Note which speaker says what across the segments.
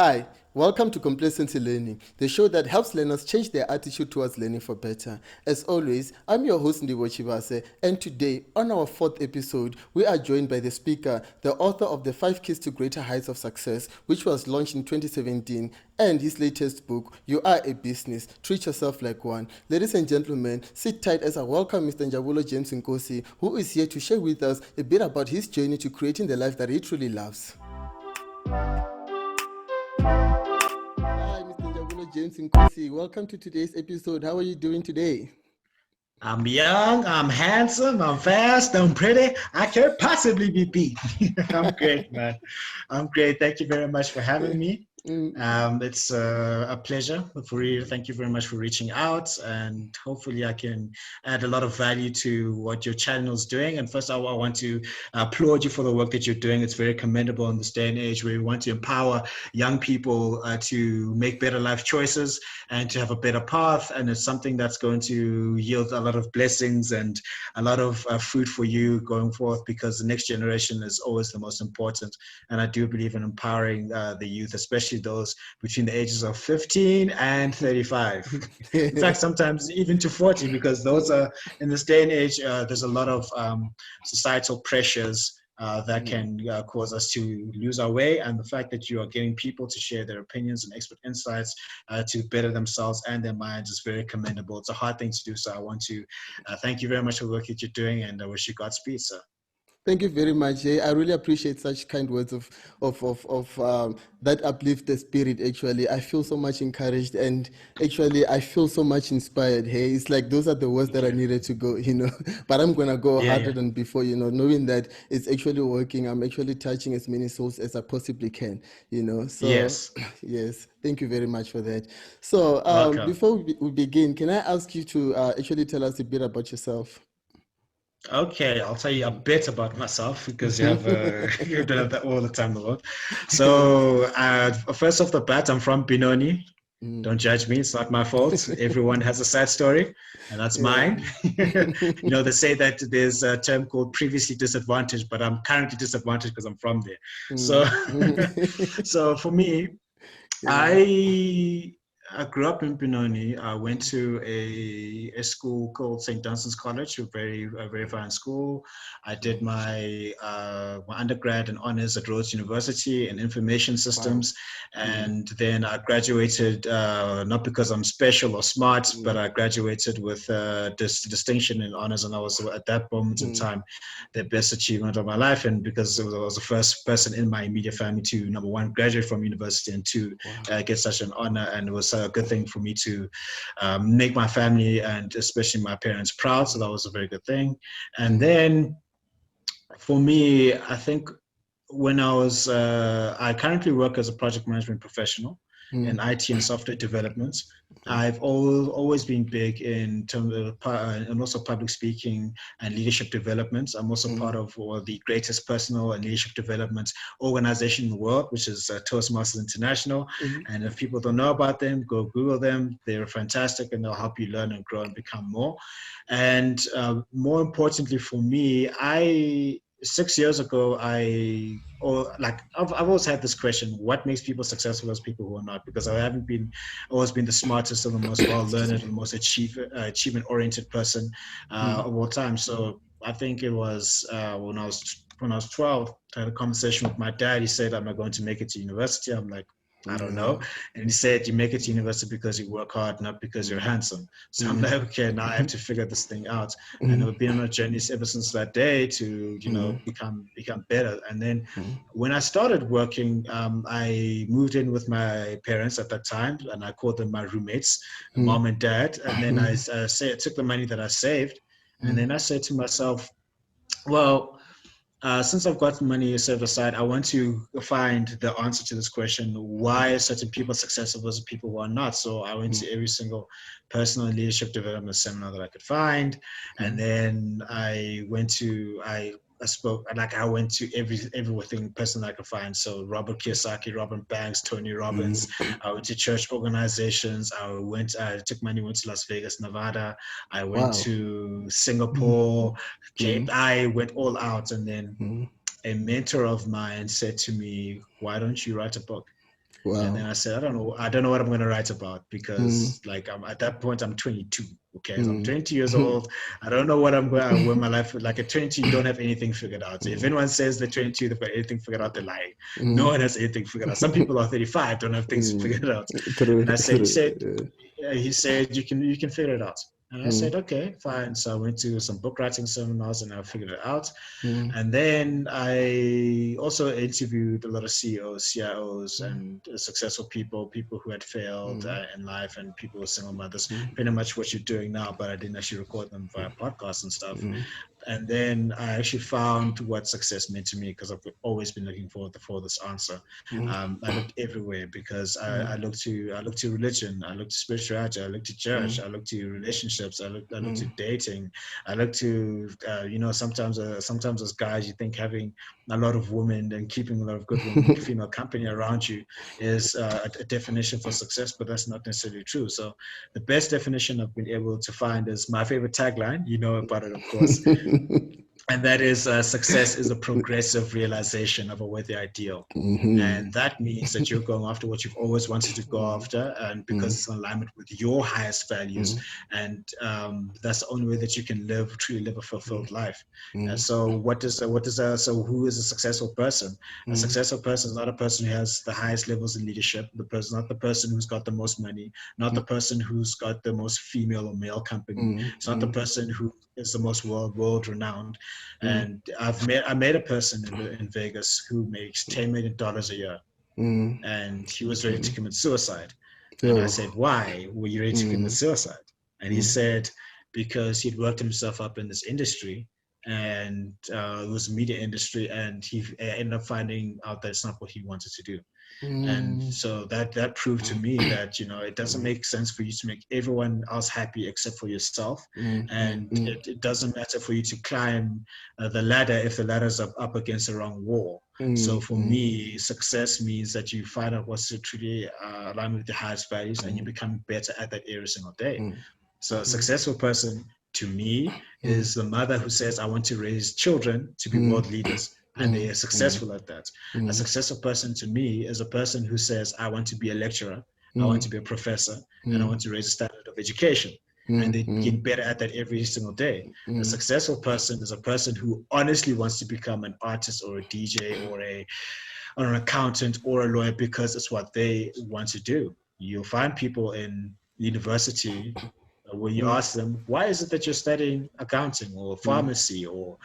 Speaker 1: Hi, welcome to Complacency Learning, the show that helps learners change their attitude towards learning for better. As always, I'm your host Njabulo James, and today, on our fourth episode, we are joined by the speaker, the author of The 5 Keys to Greater Heights of Success, which was launched in 2017, and his latest book, You Are a Business, Treat Yourself Like One. Ladies and gentlemen, sit tight as I welcome Mr. Njabulo James Nkosi, who is here to share with us a bit about his journey to creating the life that he truly loves. Hi, Mr. Njabulo James Nkosi. Welcome to today's episode. How are you doing today?
Speaker 2: I'm young, I'm handsome, I'm fast, I'm pretty. I can't possibly be beat. I'm great, man. I'm great. Thank you very much for having me. It's a pleasure. Thank you very much for reaching out, and hopefully I can add a lot of value to what your channel is doing. And first, I want to applaud you for the work that you're doing. It's very commendable in this day and age where we want to empower young people to make better life choices and to have a better path. And it's something that's going to yield a lot of blessings and a lot of fruit for you going forth, because the next generation is always the most important. And I do believe in empowering the youth, especially those between the ages of 15 and 35. In fact, sometimes even to 40, because those are, in this day and age, there's a lot of societal pressures that can cause us to lose our way. And the fact that you are getting people to share their opinions and expert insights to better themselves and their minds is very commendable. It's a hard thing to do. So I want to thank you very much for the work that you're doing, and I wish you Godspeed, sir.
Speaker 1: Thank you very much. I really appreciate such kind words of that uplift the spirit. Actually, I feel so much encouraged, and actually, I feel so much inspired. Hey, it's like those are the words that I needed to go, But I'm gonna go harder than before, knowing that it's actually working. I'm actually touching as many souls as I possibly can, So
Speaker 2: Yes.
Speaker 1: yes, thank you very much for that. So
Speaker 2: Welcome.
Speaker 1: before we begin, can I ask you to actually tell us a bit about yourself?
Speaker 2: Okay, I'll tell you a bit about myself because you don't have that all the time in the world. So first off the bat, I'm from Benoni. Don't judge me; it's not my fault. Everyone has a sad story, and that's
Speaker 1: Yeah.
Speaker 2: mine. They say that there's a term called previously disadvantaged, but I'm currently disadvantaged because I'm from there. So, so for me,
Speaker 1: Yeah.
Speaker 2: I grew up in Benoni. I went to a school called St. Dunstan's College, a very fine school. I did my undergrad and honors at Rhodes University in information systems. And then I graduated, not because I'm special or smart, but I graduated with distinction in honors. And I was, at that moment in time, the best achievement of my life. And because I was the first person in my immediate family to, number one, graduate from university, and two, get such an honor. And it was a good thing for me to make my family and especially my parents proud. So that was a very good thing. And then for me, I think I currently work as a project management professional in IT and software development. I've always been big in terms of, and also public speaking and leadership development. I'm also part of the greatest personal and leadership development organization in the world, which is Toastmasters International. And if people don't know about them, go Google them. They're fantastic, and they'll help you learn and grow and become more. And more importantly for me, 6 years ago, I've always had this question: what makes people successful as people who are not? Because I haven't always been the smartest or the most well-learned and the most achievement-oriented person of all time. So I think it was when I was 12, I had a conversation with my dad. He said, "Am I going to make it to university?" I'm like, I don't know. And he said, "You make it to university because you work hard, not because you're handsome." So I'm like, okay, now I have to figure this thing out. And I've been on a journey ever since that day to, become better. And then when I started working, I moved in with my parents at that time, and I called them my roommates, mom and dad. And then I took the money that I saved, and then I said to myself, well, since I've got money set aside, I want to find the answer to this question: why are certain people successful versus people who are not? So I went to every single personal and leadership development seminar that I could find, and then I went to everything person I could find. So Robert Kiyosaki, Robert Banks, Tony Robbins. I went to church organizations. I took money, went to Las Vegas, Nevada. I went to Singapore. I went all out. And then a mentor of mine said to me, "Why don't you write a book?"
Speaker 1: Wow.
Speaker 2: And then I said, I don't know what I'm going to write about, because like I'm at that point, I'm 22. Okay, so I'm 22 years old. I don't know what I'm going, where my life. Like at 22, you don't have anything figured out. So if anyone says they're 22, they've got anything figured out, they're lying. No one has anything figured out. Some people are 35, don't have things figured out.
Speaker 1: True,
Speaker 2: And I said,
Speaker 1: true.
Speaker 2: he said, you can figure it out. And I said, okay, fine. So I went to some book writing seminars and I figured it out. And then I also interviewed a lot of CEOs, CIOs, and successful people who had failed in life, and people who were single mothers, pretty much what you're doing now, but I didn't actually record them via podcasts and stuff. And then I actually found what success meant to me, because I've always been looking for this answer. I looked everywhere, because I looked to religion, I looked to spirituality, I looked to church, I looked to relationships, I looked to dating, I looked to sometimes as guys, you think having a lot of women and keeping a lot of good women, female company around you is a definition for success, but that's not necessarily true. So the best definition I've been able to find is my favorite tagline. You know about it, of course. And that is, success is a progressive realization of a worthy ideal. And that means that you're going after what you've always wanted to go after, and because it's in alignment with your highest values. And that's the only way that you can truly live a fulfilled life. So so who is a successful person? A successful person is not a person who has the highest levels in leadership, not the person who's got the most money, not the person who's got the most female or male company. It's not the person who is the most world renowned. And I met a person in Vegas who makes $10 million a year, and he was ready to commit suicide. And I said, why were you ready to commit suicide? And he said, because he'd worked himself up in this industry, and it was a media industry, and he ended up finding out that it's not what he wanted to do. And so that proved to me that, it doesn't make sense for you to make everyone else happy except for yourself. And it doesn't matter for you to climb the ladder if the ladder's up against the wrong wall. So for me, success means that you find out what's truly aligned with your highest values, and you become better at that every single day. So a successful person, to me, is the mother who says, I want to raise children to be world leaders, and they are successful at that. A successful person, to me, is a person who says, I want to be a lecturer, I want to be a professor, and I want to raise a standard of education. And they get better at that every single day. A successful person is a person who honestly wants to become an artist or a DJ or an accountant or a lawyer, because it's what they want to do. You'll find people in university, when you ask them, why is it that you're studying accounting or pharmacy or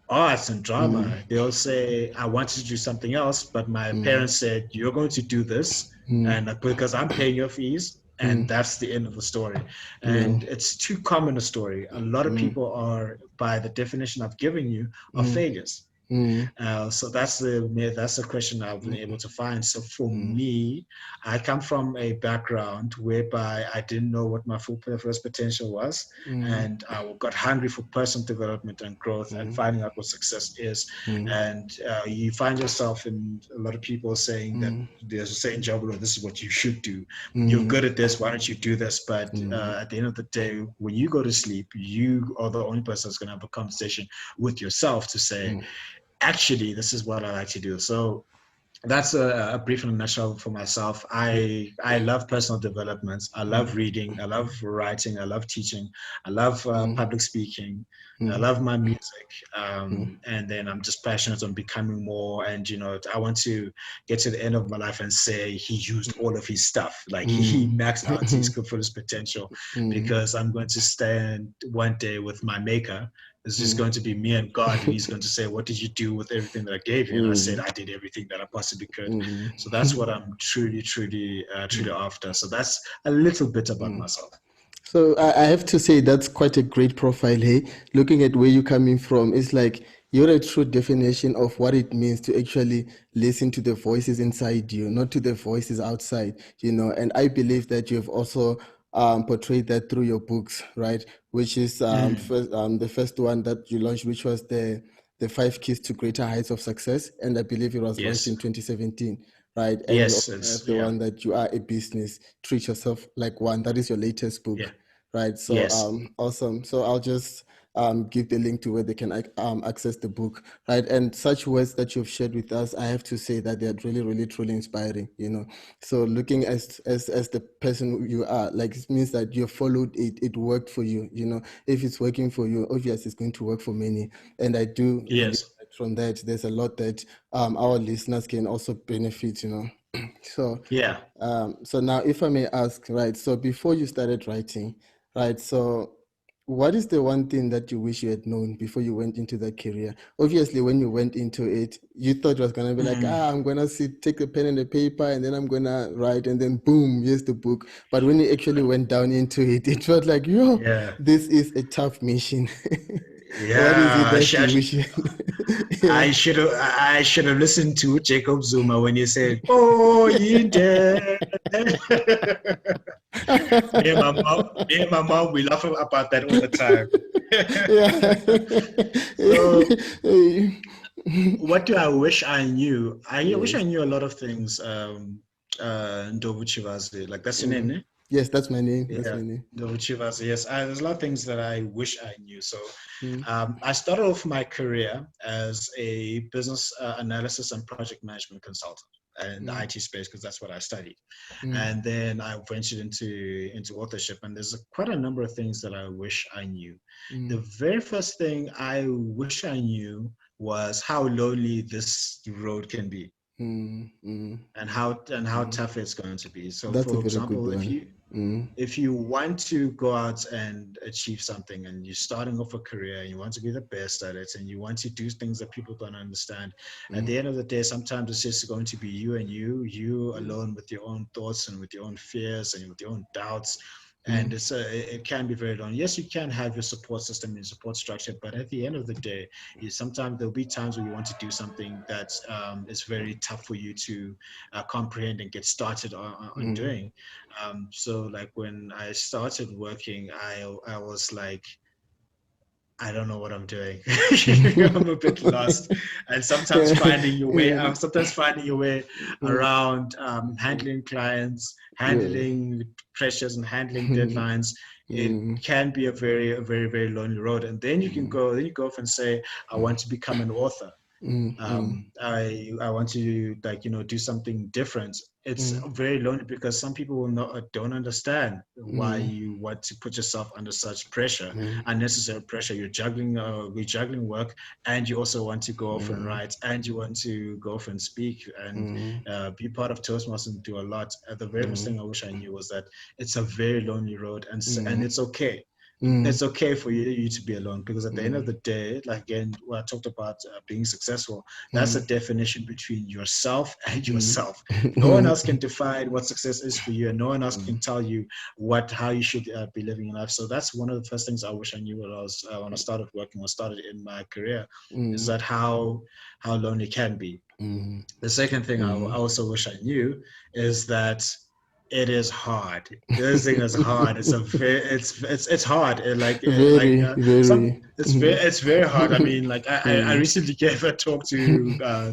Speaker 2: arts and drama, they'll say, I wanted to do something else, but my parents said, you're going to do this, and because I'm paying your fees, and that's the end of the story. And it's too common a story. A lot of people are, by the definition I've given you, are failures. So that's the question I've been able to find. So for me, I come from a background whereby I didn't know what my full first potential was, and I got hungry for personal development and growth and finding out what success is. And you find yourself in a lot of people saying that they're saying, Njabulo, this is what you should do. You're good at this. Why don't you do this? But at the end of the day, when you go to sleep, you are the only person that's going to have a conversation with yourself to say, actually, this is what I like to do. So that's a brief in a nutshell for myself. I love personal development. I love reading. I love writing. I love teaching. I love public speaking. I love my music. And then I'm just passionate on becoming more. And, I want to get to the end of my life and say he used all of his stuff. Like he maxed out his fullest potential, because I'm going to stand one day with my maker. It's just going to be me and God, and he's going to say, what did you do with everything that I gave you? And I said, I did everything that I possibly could. So that's what I'm truly after. So that's a little bit about myself.
Speaker 1: So I have to say that's quite a great profile here. Looking at where you're coming from, it's like you're a true definition of what it means to actually listen to the voices inside you, not to the voices outside, And I believe that you've also portrayed that through your books, right? Which is the first one that you launched, which was the 5 Keys to Greater Heights of Success. And I believe it was launched in 2017. Right. And
Speaker 2: yes,
Speaker 1: you also have the one that you are a business, treat yourself like one. That is your latest book.
Speaker 2: Yeah.
Speaker 1: Right. So
Speaker 2: Yes.
Speaker 1: awesome. So I'll just give the link to where they can access the book, right? And such words that you've shared with us, I have to say that they're really, really, truly inspiring, you know. So looking as the person you are, like, it means that you followed it, it worked for you, you know. If it's working for you, obviously it's going to work for many. And I do believe that from that, there's a lot that our listeners can also benefit, you know. So
Speaker 2: yeah.
Speaker 1: So now, if I may ask, right? So before you started writing, right? So what is the one thing that you wish you had known before you went into that career? Obviously, when you went into it, you thought it was gonna be like, I'm gonna take the pen and the paper, and then I'm gonna write, and then boom, here's the book. But when you actually went down into it, it felt like, this is a tough mission. What is it that you wish?
Speaker 2: I should have listened to Jacob Zuma when he said, "Oh, you dead." me and my mom, we laugh about that all the time. So, what do I wish I knew? I wish I knew a lot of things. Njabulo James, like that's your name, eh?
Speaker 1: Yes, that's my name.
Speaker 2: Yeah,
Speaker 1: that's my name.
Speaker 2: Njabulo James. Yes, there's a lot of things that I wish I knew. So, I started off my career as a business analysis and project management consultant in the IT space, because that's what I studied. And then I ventured into authorship, and there's quite a number of things that I wish I knew. The very first thing I wish I knew was how lonely this road can be. And how tough it's going to be. So,
Speaker 1: that's
Speaker 2: for example, if you want to go out and achieve something, and you're starting off a career, and you want to be the best at it, and you want to do things that people don't understand, at the end of the day, sometimes it's just going to be you and you alone with your own thoughts and with your own fears and with your own doubts. And it can be very long. Yes, you can have your support system and support structure, but at the end of the day, sometimes there'll be times where you want to do something that is very tough for you to comprehend and get started on doing. So, like, when I started working, I was like, I don't know what I'm doing. I'm a bit lost, and sometimes finding your way. Sometimes finding your way around handling clients, handling pressures, and handling deadlines. It can be a very, very lonely road. And then you can go. Then you go off and say, I want to become an author. I want to, like, do something different. It's very lonely because some people don't understand why you want to put yourself under such pressure, unnecessary pressure. You're juggling work, and you also want to go off and write, and you want to go off and speak and be part of Toastmasters and do a lot. The very first thing I wish I knew was that it's a very lonely road, and it's okay. It's okay for you to be alone, because at the end of the day, like, again, what I talked about being successful, that's a definition between yourself and yourself. No one else can define what success is for you, and no one else can tell you how you should be living your life. So that's one of the first things I wish I knew when I started working or started in my career, is that how lonely it can be. The second thing I also wish I knew is that it is hard. This thing is hard. It's hard. It's very hard. I mean, like, I recently gave a talk to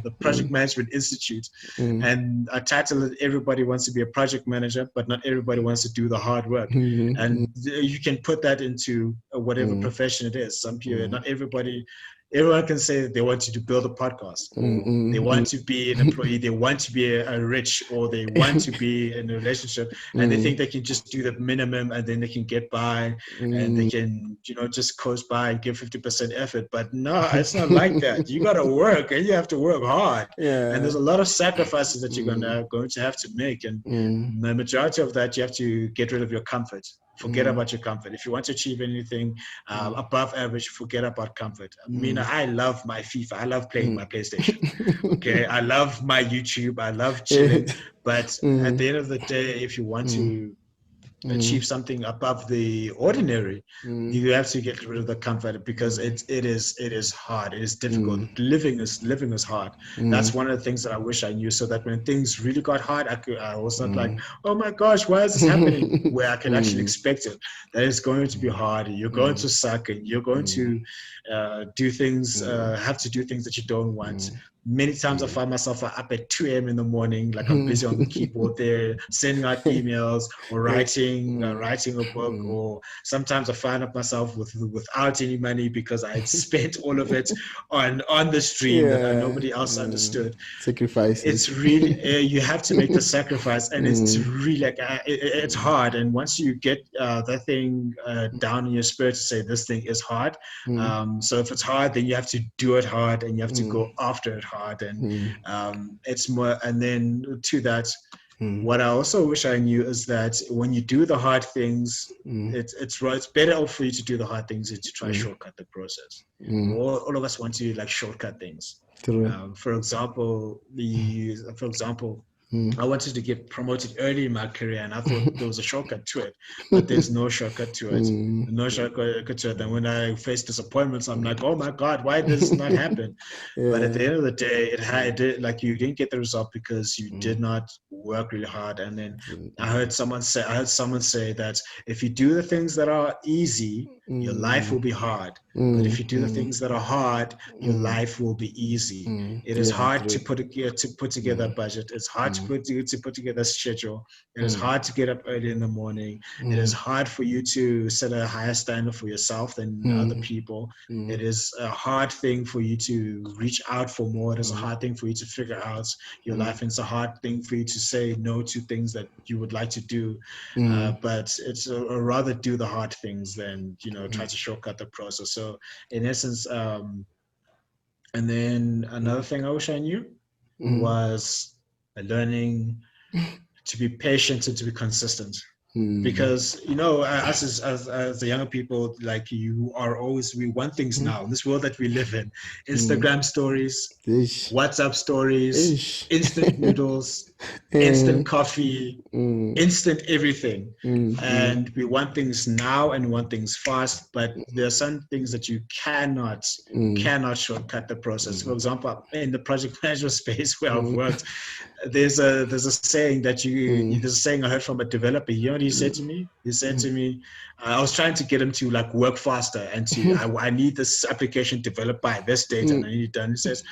Speaker 2: the Project Management Institute, and I titled it "Everybody Wants to Be a Project Manager, but not everybody wants to do the hard work." And you can put that into whatever profession it is. Some people, not everybody. Everyone can say that they want to build a podcast, or they want to be an employee, they want to be a rich, or they want to be in a relationship, and they think they can just do the minimum and then they can get by, and they can, just coast by and give 50% effort. But no, it's not like that. You got to work, and you have to work hard. And there's a lot of sacrifices that you're going to have to make. And the majority of that, you have to get rid of your comfort. Forget about your comfort. If you want to achieve anything above average, forget about comfort. I mean, I love my FIFA. I love playing my PlayStation. Okay, I love my YouTube. I love chilling. But at the end of the day, if you want to achieve something above the ordinary, you have to get rid of the comfort, because it is hard. It is difficult. Living is hard. That's one of the things that I wish I knew, so that when things really got hard, I was not like, oh my gosh, why is this happening? Where I can actually expect it. That it's going to be hard. You're going to suck, and you're going to do things, have to do things that you don't want. Many times I find myself up at 2 a.m. in the morning, like I'm busy on the keyboard there, sending out emails or writing a book. Or sometimes I find myself without any money because I had spent all of it on this dream that nobody else understood.
Speaker 1: Sacrifices.
Speaker 2: It's really you have to make the sacrifice, and it's really like it's hard. And once you get that thing down in your spirit to say this thing is hard, so if it's hard, then you have to do it hard, and you have to go after it hard, and it's more. And then to that, what I also wish I knew is that when you do the hard things, it's better for you to do the hard things than to try to shortcut the process. All of us want to like shortcut things. For example, I wanted to get promoted early in my career, and I thought there was a shortcut to it, but there's no shortcut to it. No shortcut to it. And when I face disappointments, I'm like, oh my God, why does this not happen? But at the end of the day, like you didn't get the result because you did not work really hard. And then I heard someone say that if you do the things that are easy, your life will be hard. But if you do the things that are hard, your life will be easy. It is hard to put together a budget. It's hard to put together a schedule. It is hard to get up early in the morning. It is hard for you to set a higher standard for yourself than other people. It is a hard thing for you to reach out for more. It is a hard thing for you to figure out your life. And it's a hard thing for you to say no to things that you would like to do. But it's rather do the hard things than, try to shortcut the process. So in essence, and then another thing I wish I knew was learning to be patient and to be consistent. Because us as the younger people, like we want things now. This world that we live in, Instagram stories, WhatsApp stories, instant noodles, instant coffee, instant everything, and we want things now and we want things fast. But there are some things that you cannot shortcut the process. For example, in the project management space where I've worked, there's a saying that there's a saying I heard from a developer. You know what he said to me? He said to me, I was trying to get him to like work faster and I need this application developed by this date and I need it done. He says,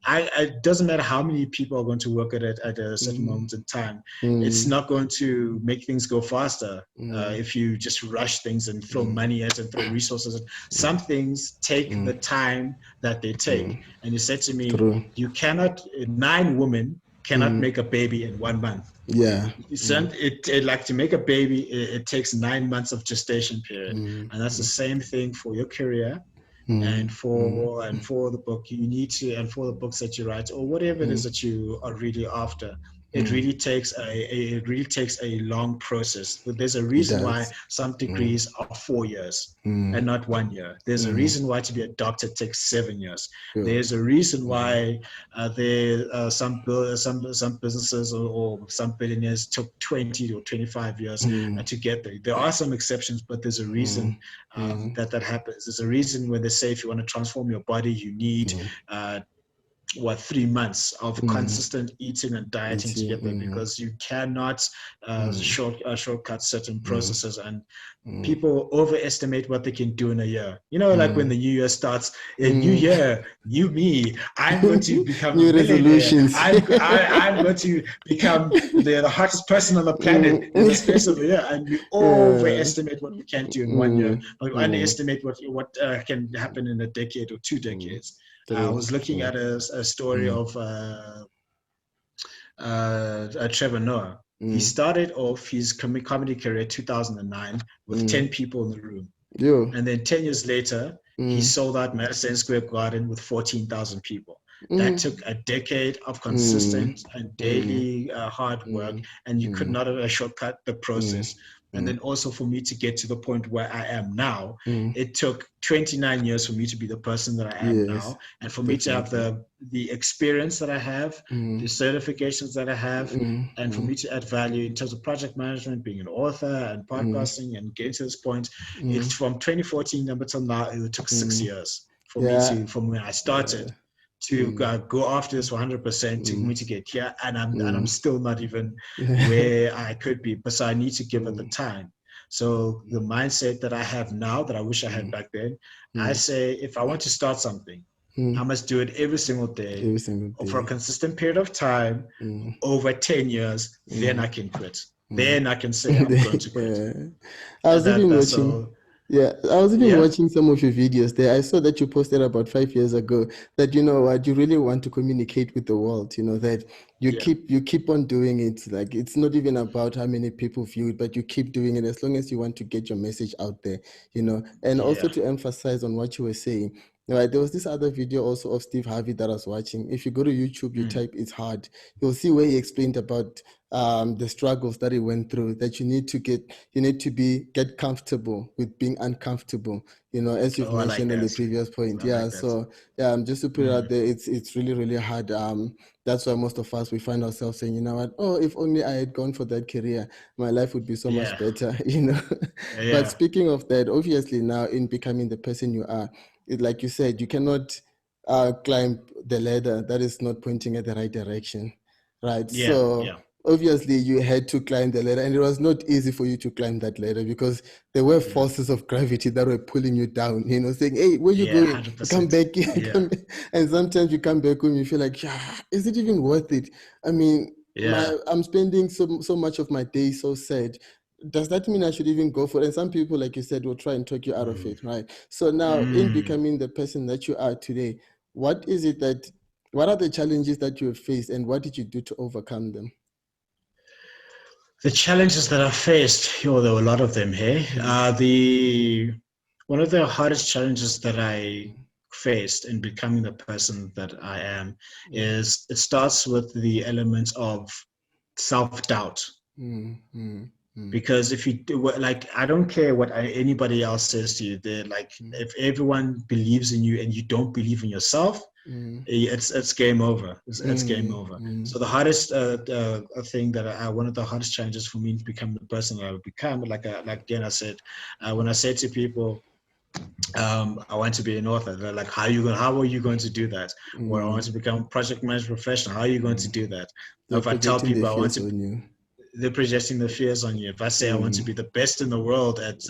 Speaker 2: it doesn't matter how many people are going to work at it at a certain moment in time. It's not going to make things go faster if you just rush things and throw money at it and throw resources. Some things take the time that they take. And he said to me, you cannot, 9 women cannot make a baby in 1 month. It like to make a baby, it takes 9 months of gestation period. And that's the same thing for your career. And for the book you need to, and for the books that you write or whatever it is that you are really after, it really takes a long process. But there's a reason why some degrees are 4 years and not 1 year. There's a reason why to be a doctor takes 7 years. There's a reason why some businesses or some billionaires took 20 or 25 years to get there. There are some exceptions, but there's a reason that happens. There's a reason when they say if you want to transform your body, you need 3 months of consistent eating and dieting together, because you cannot shortcut certain processes, and people overestimate what they can do in a year. Like when the new year starts, a new year, I'm going to become
Speaker 1: new resolutions.
Speaker 2: I'm going to become the hottest person on the planet in the space of a year, and we overestimate what we can do in 1 year, but we underestimate what can happen in a decade or 2 decades. I was looking at a story of Trevor Noah. He started off his comedy career in 2009 with 10 people in the room. And then 10 years later, he sold out Madison Square Garden with 14,000 people. That took a decade of consistent and daily hard work, and you could not have shortcut the process. And then also for me to get to the point where I am now, it took 29 years for me to be the person that I am now. And for me to have the experience that I have, the certifications that I have, and for me to add value in terms of project management, being an author and podcasting and getting to this point, it's from 2014 up until now, it took 6 years for me to, from when I started, to go after this 100% to me to get here, and I'm still not even where I could be, but so I need to give it the time. So the mindset that I have now that I wish I had back then, I say if I want to start something, I must do it every single day
Speaker 1: Every single
Speaker 2: for a
Speaker 1: day.
Speaker 2: consistent period of time over 10 years. Then I can quit. Then I can say I'm going to quit.
Speaker 1: Yeah. I was even
Speaker 2: That's
Speaker 1: watching.
Speaker 2: all.
Speaker 1: Yeah, I was even
Speaker 2: Yeah.
Speaker 1: watching some of your videos there. I saw that you posted about 5 years ago that you know what, you really want to communicate with the world, you know, that
Speaker 2: Yeah.
Speaker 1: you keep on doing it. Like it's not even about how many people view it, but you keep doing it as long as you want to get your message out there, you know. And also
Speaker 2: Yeah.
Speaker 1: to emphasize on what you were saying. Right, there was this other video also of Steve Harvey that I was watching. If you go to YouTube, you type "It's Hard," you'll see where he explained about the struggles that he went through. That you need to get comfortable with being uncomfortable. You know, as you've
Speaker 2: Oh, I like
Speaker 1: mentioned on the
Speaker 2: that.
Speaker 1: previous point.
Speaker 2: I
Speaker 1: Yeah.
Speaker 2: like that.
Speaker 1: So yeah, just to put it out there, it's really really hard. That's why most of us we find ourselves saying, you know what? Oh, if only I had gone for that career, my life would be so much
Speaker 2: Yeah.
Speaker 1: better. You know. But
Speaker 2: Yeah.
Speaker 1: speaking of that, obviously now in becoming the person you are, like you said, you cannot climb the ladder that is not pointing at the right direction, right?
Speaker 2: Yeah.
Speaker 1: So
Speaker 2: Yeah.
Speaker 1: obviously you had to climb the ladder, and it was not easy for you to climb that ladder because there were forces of gravity that were pulling you down, you know, saying, hey, where you
Speaker 2: Yeah.
Speaker 1: going? Come
Speaker 2: 100%.
Speaker 1: back.
Speaker 2: Yeah.
Speaker 1: And sometimes you come back home, you feel like, yeah, is it even worth it? I mean,
Speaker 2: Yeah.
Speaker 1: I'm spending so much of my day so sad. Does that mean I should even go for it? And some people, like you said, will try and talk you out of it, right? So now, in
Speaker 2: Mm.
Speaker 1: becoming the person that you are today, what is it that, what are the challenges that you have faced, and what did you do to overcome them?
Speaker 2: The challenges that I faced, there were a lot of them. Hey, the one of the hardest challenges that I faced in becoming the person that I am is it starts with the element of self-doubt.
Speaker 1: Mm, mm, mm,
Speaker 2: Because if you do, like, I don't care what anybody else says to you. They're like, if everyone believes in you and you don't believe in yourself,
Speaker 1: mm,
Speaker 2: it's game over. It's game
Speaker 1: mm,
Speaker 2: over.
Speaker 1: mm,
Speaker 2: So the hardest thing that one of the hardest challenges for me to become the person that I would become, like again I said, when I say to people, I want to be an author, they're like, how are you going to do that? Or I want
Speaker 1: mm,
Speaker 2: to become a project management professional. How are you going to do that?
Speaker 1: they're
Speaker 2: If I tell
Speaker 1: projecting their
Speaker 2: people I want
Speaker 1: fears
Speaker 2: to,
Speaker 1: on you.
Speaker 2: they're projecting the fears on you. If I say I want to be the best in the world at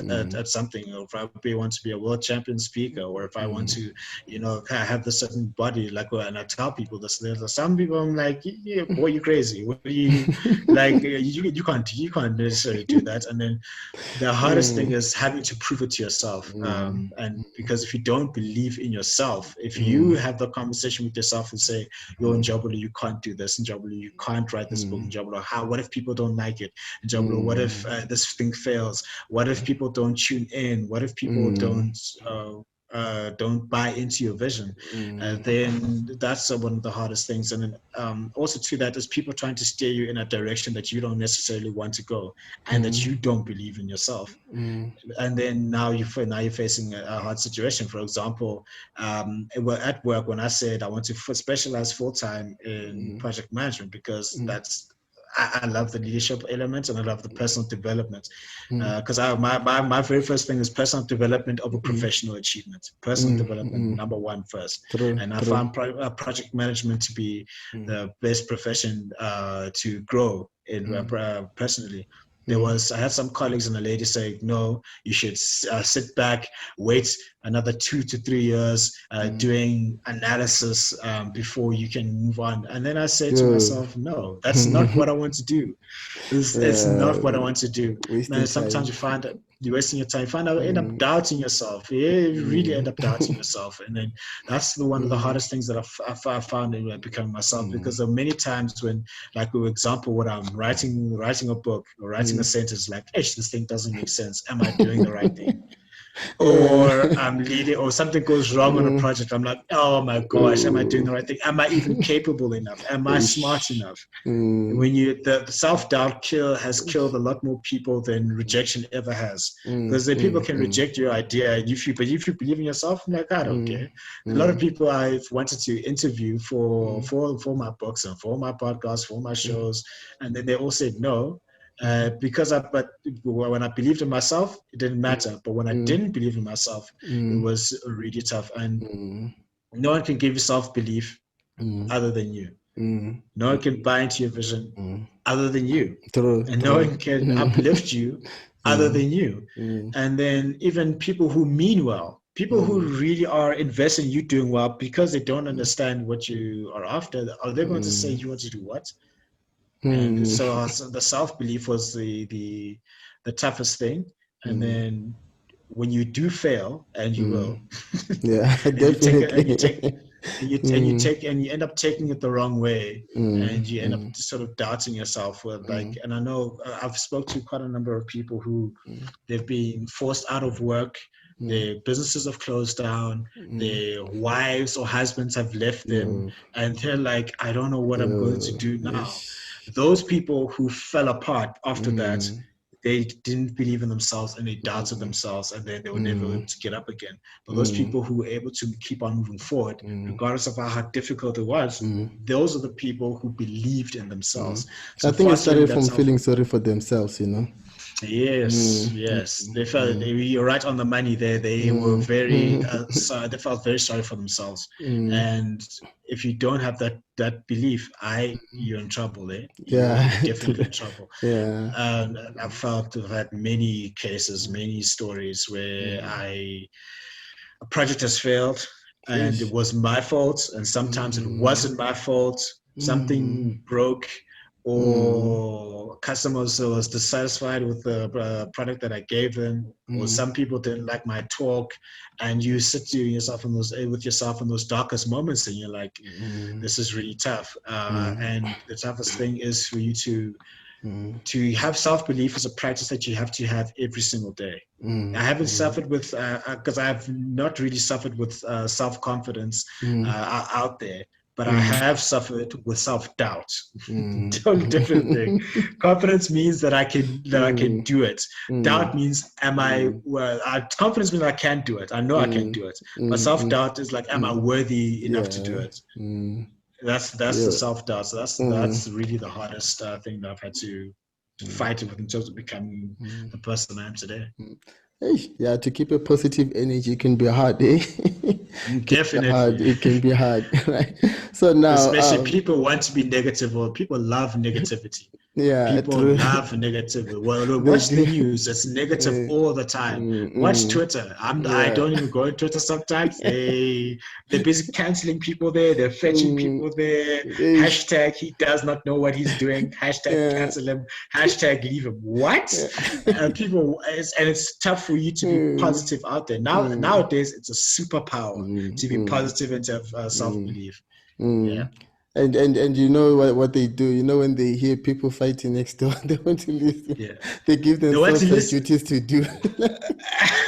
Speaker 2: something, or if I want to be a world champion speaker, or if I want to, have the certain body, like, and I tell people this, there's some people I'm like, yeah, boy, you crazy. What do you like? You can't necessarily do that. And then the hardest thing
Speaker 1: Mm,
Speaker 2: is having to prove it to yourself.
Speaker 1: mm,
Speaker 2: And because if you don't believe in yourself, if you
Speaker 1: mm,
Speaker 2: have the conversation with yourself and say, yo, Njabulo, you can't do this. Njabulo, you can't write this book. Njabulo, what if people don't like it? Njabulo, what if this thing fails? What if people don't tune in? What if people don't buy into your vision? Then that's one of the hardest things. And then also to that is people trying to steer you in a direction that you don't necessarily want to go and that you don't believe in yourself. And then now you're facing a hard situation. For example, at work, when I said I want to specialize full time in project management because I love the leadership elements and I love the personal development. Because my very first thing is personal development over professional achievement. Personal development, number one first.
Speaker 1: true,
Speaker 2: And I
Speaker 1: true.
Speaker 2: found project management to be the best profession to grow in personally. I had some colleagues and a lady say, no, you should sit back, wait another 2 to 3 years doing analysis before you can move on. And then I said to
Speaker 1: Good.
Speaker 2: myself, no, that's not what I want to do. It's not what I want to do. Man,
Speaker 1: Wasting
Speaker 2: sometimes
Speaker 1: time.
Speaker 2: you find that you're wasting your time. You find out, end up
Speaker 1: Mm,
Speaker 2: doubting yourself. Yeah, you really end
Speaker 1: mm,
Speaker 2: up doubting yourself. And then that's one of the hardest things that I found in becoming myself, because there are many times when, like, for example, when I'm writing a book or writing a sentence, like, this thing doesn't make sense. Am I doing the right thing?
Speaker 1: yeah.
Speaker 2: Or I'm leading, or something goes wrong on a project. I'm like, oh my gosh, am I doing the right thing? Am I even capable enough? Am I smart
Speaker 1: Ish.
Speaker 2: enough? When the self-doubt has killed a lot more people than rejection ever has, because the people can reject your idea, and but if you believe in yourself, I'm like, I don't care. A lot of people I've wanted to interview for my books and for my podcasts, for my shows, and then they all said no. But when I believed in myself, it didn't matter. But when I didn't believe in myself, it was really tough. And no one can give you self-belief other than you. No one can buy into your vision other than you.
Speaker 1: True,
Speaker 2: And no
Speaker 1: true.
Speaker 2: one can uplift you other than you.
Speaker 1: Mm,
Speaker 2: And then even people who mean well, people who really are invested in you doing well, because they don't understand what you are after, are they going to say you want to do what? And so the self-belief was the toughest thing. And then when you do fail, and you will,
Speaker 1: yeah,
Speaker 2: and you take it,
Speaker 1: definitely.
Speaker 2: and you end up taking it the wrong way, and you end up sort of doubting yourself with like, and I know I've spoke to quite a number of people who they've been forced out of work, their businesses have closed down, their wives or husbands have left them, and they're like, I don't know what I'm going to do now. Those people who fell apart after that, they didn't believe in themselves and they doubted themselves, and then they were never able to get up again. But those people who were able to keep on moving forward, regardless of how difficult it was, those are the people who believed in themselves.
Speaker 1: So I think it started from feeling sorry for themselves, you know.
Speaker 2: Yes. They felt you're right on the money there. They were very sorry. They felt very sorry for themselves. And if you don't have that belief, you're in trouble. You're definitely in trouble. And I've felt I've had many cases, many stories where a project has failed, and it was my fault, and sometimes it wasn't my fault. Something broke, or customers was dissatisfied with the product that I gave them, or some people didn't like my talk, and you sit to yourself with yourself in those darkest moments, and you're like, this is really tough. And the toughest thing is for you to have self-belief is a practice that you have to have every single day. I haven't suffered with, because I've not really suffered with self-confidence out there, but I have suffered with self-doubt. Totally different thing. Confidence means that I can do it. Doubt means, confidence means I can't do it. I know I can do it. But self-doubt is like, am I worthy enough to do it? That's the self-doubt. So that's really the hardest thing that I've had to fight with in terms of becoming the person I am today.
Speaker 1: Yeah, to keep a positive energy can be hard, eh?
Speaker 2: Definitely.
Speaker 1: It can be hard, right? So now,
Speaker 2: especially people want to be negative, or people love negativity.
Speaker 1: Yeah,
Speaker 2: people
Speaker 1: true.
Speaker 2: love negativity. Well, watch the news; it's negative all the time. Watch Twitter. I don't even go on Twitter sometimes. They're busy canceling people there. They're fetching people there. Hashtag he does not know what he's doing. Hashtag cancel him. Hashtag leave him. What? People, and it's tough for you to be positive out there. Nowadays, it's a superpower to be positive and to have self-belief. Yeah.
Speaker 1: And you know what they do? You know, when they hear people fighting next door, they want to listen. Yeah. They give them duties to do.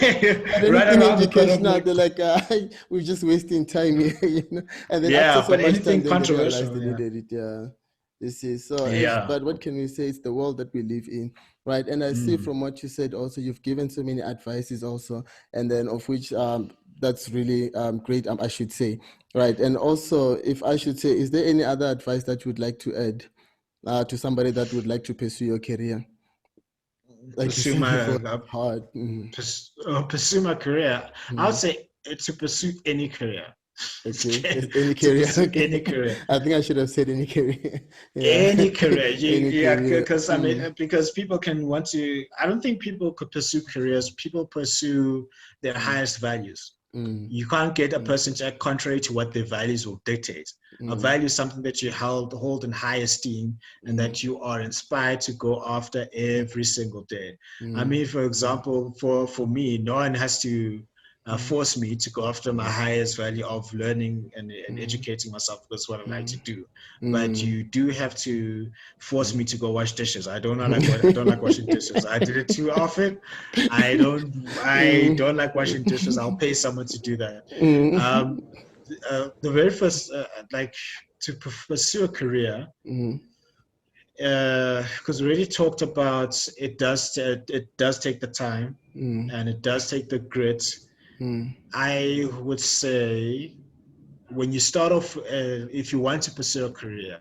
Speaker 1: Anything educational, they're like, we're just wasting time here, you know. And then after so much time, then they realize they needed it. Yeah. You see, so but what can we say? It's the world that we live in, right? And I see from what you said also, you've given so many advices also, and then of which that's really great, I should say, right? And also, if I should say, is there any other advice that you would like to add to somebody that would like to pursue your career? Like
Speaker 2: pursue my career. I would say to pursue any career.
Speaker 1: Okay, any career.
Speaker 2: Any career.
Speaker 1: I think I should have said any career.
Speaker 2: Any career. Because I mean, because people can want to. I don't think people could pursue careers. People pursue their highest values. You can't get a person to act contrary to what their values will dictate. A value is something that you hold in high esteem and that you are inspired to go after every single day. I mean, for example, for me, no one has to force me to go after my highest value of learning and educating myself. That's what I like to do. But you do have to force me to go wash dishes. I don't like washing dishes. I did it too often. I don't like washing dishes. I'll pay someone to do that. The very first, to pursue a career, because we already talked about it does take the time and it does take the grit. I would say when you start off, if you want to pursue a career,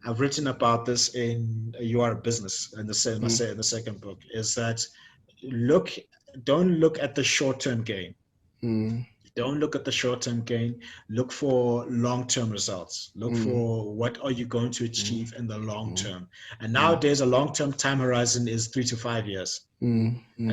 Speaker 2: I've written about this in You Are a Business in the second book, is that don't look at the short-term gain. Don't look at the short-term gain. Look for long-term results. Look for what are you going to achieve in the long term. And nowadays, a long-term time horizon is 3 to 5 years.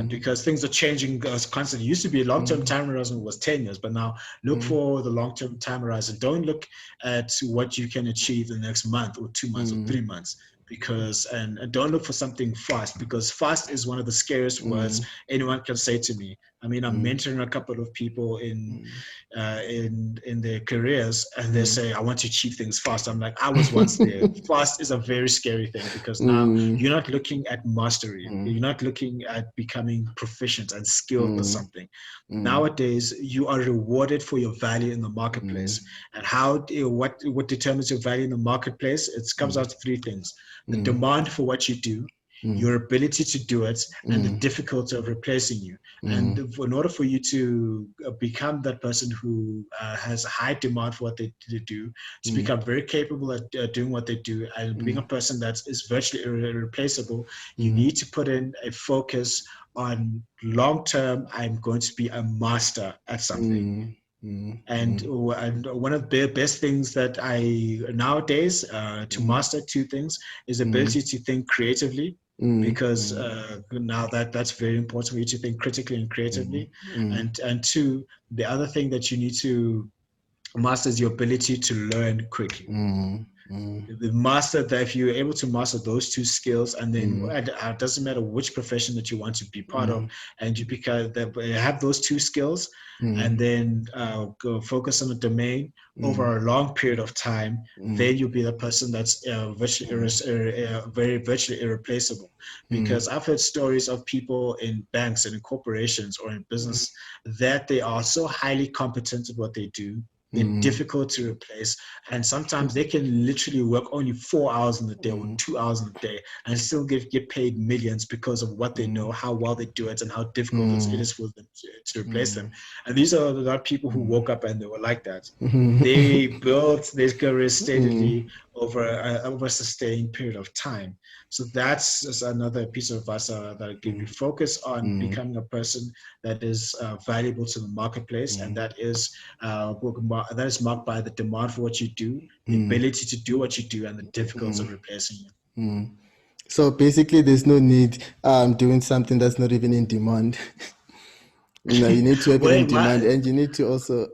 Speaker 2: Because things are changing constantly. It used to be a long-term time horizon was 10 years, but now look for the long-term time horizon. Don't look at what you can achieve in the next month or 2 months or 3 months. Because and don't look for something fast, because fast is one of the scariest words anyone can say to me. I mean, I'm mentoring a couple of people in their careers, and they say, I want to achieve things fast. I'm like, I was once there. Fast is a very scary thing, because now you're not looking at mastery. You're not looking at becoming proficient and skilled with something. Nowadays, you are rewarded for your value in the marketplace. And what determines your value in the marketplace? It comes out to three things: the demand for what you do, your ability to do it, and the difficulty of replacing you. And in order for you to become that person who has a high demand for what they do, to become very capable at doing what they do, and being a person that is virtually irreplaceable, you need to put in a focus on long term. I'm going to be a master at something. And one of the best things that I nowadays to master two things is ability to think creatively, because now that's very important for you to think critically and creatively. And two, the other thing that you need to master is your ability to learn quickly. If you're able to master those two skills, and then it doesn't matter which profession that you want to be part of, and you have those two skills, and then go focus on a domain over a long period of time, then you'll be the person that's very virtually irreplaceable. Because I've heard stories of people in banks and in corporations or in business that they are so highly competent at what they do. They're difficult to replace, and sometimes they can literally work only 4 hours in the day or 2 hours in the day and still get paid millions because of what they know, how well they do it, and how difficult it is for them to replace them. And these are the people who woke up and they were like that. They built their careers steadily over a sustained period of time. So that's just another piece of advice that I give you. Focus on becoming a person that is valuable to the marketplace, and that is marked by the demand for what you do, the ability to do what you do, and the difficulty of replacing you.
Speaker 1: So basically, there's no need doing something that's not even in demand. You need to have it in demand, and you need to also.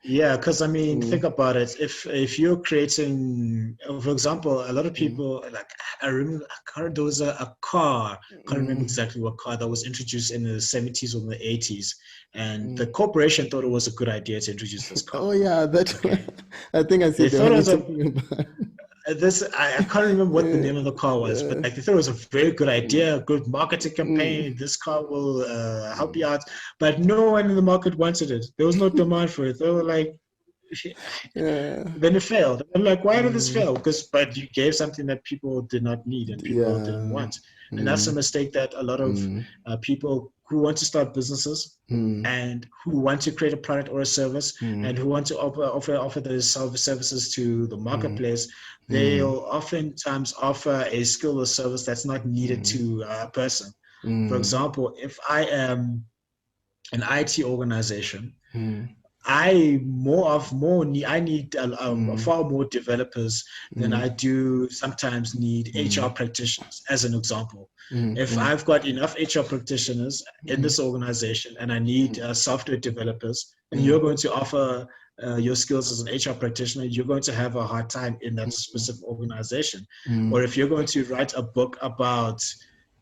Speaker 2: Yeah, because I mean, think about it. If you're creating, for example, a lot of people like I remember there was a car. I can't remember exactly what car that was introduced in the 70s or the 80s, and the corporation thought it was a good idea to introduce this car.
Speaker 1: Oh yeah, I think I see
Speaker 2: they thought it was I can't remember what the name of the car was, but like they thought it was a very good idea, a good marketing campaign. This car will help you out, but no one in the market wanted it. There was no demand for it. They were like, then it failed. I'm like, why did this fail? But you gave something that people did not need and people didn't want. And that's a mistake that a lot of people who want to start businesses and who want to create a product or a service and who want to offer those services to the marketplace, they'll oftentimes offer a skill or service that's not needed to a person. For example, if I am an IT organization, I need far more developers than I do sometimes need HR practitioners, as an example. If I've got enough HR practitioners in this organization and I need software developers, and you're going to offer your skills as an HR practitioner, you're going to have a hard time in that specific organization. Or if you're going to write a book about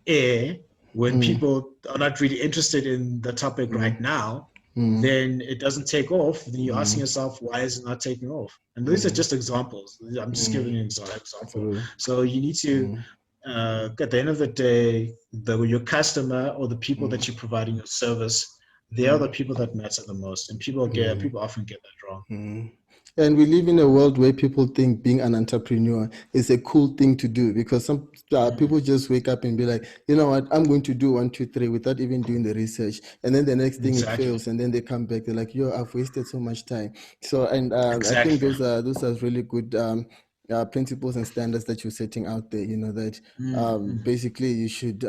Speaker 2: air, when people are not really interested in the topic right now, then it doesn't take off. Then you're asking yourself, why is it not taking off? And these are just examples. I'm just giving you an example. So you need to, at the end of the day, your customer or the people that you're providing your service, they are the people that matter the most. And people often get that wrong.
Speaker 1: And we live in a world where people think being an entrepreneur is a cool thing to do, because some people just wake up and be like, you know what, I'm going to do 1, 2, 3 without even doing the research. And then the next thing it fails, and then they come back. They're like, yo, I've wasted so much time. So, and I think those are really good principles and standards that you're setting out there. That basically you should,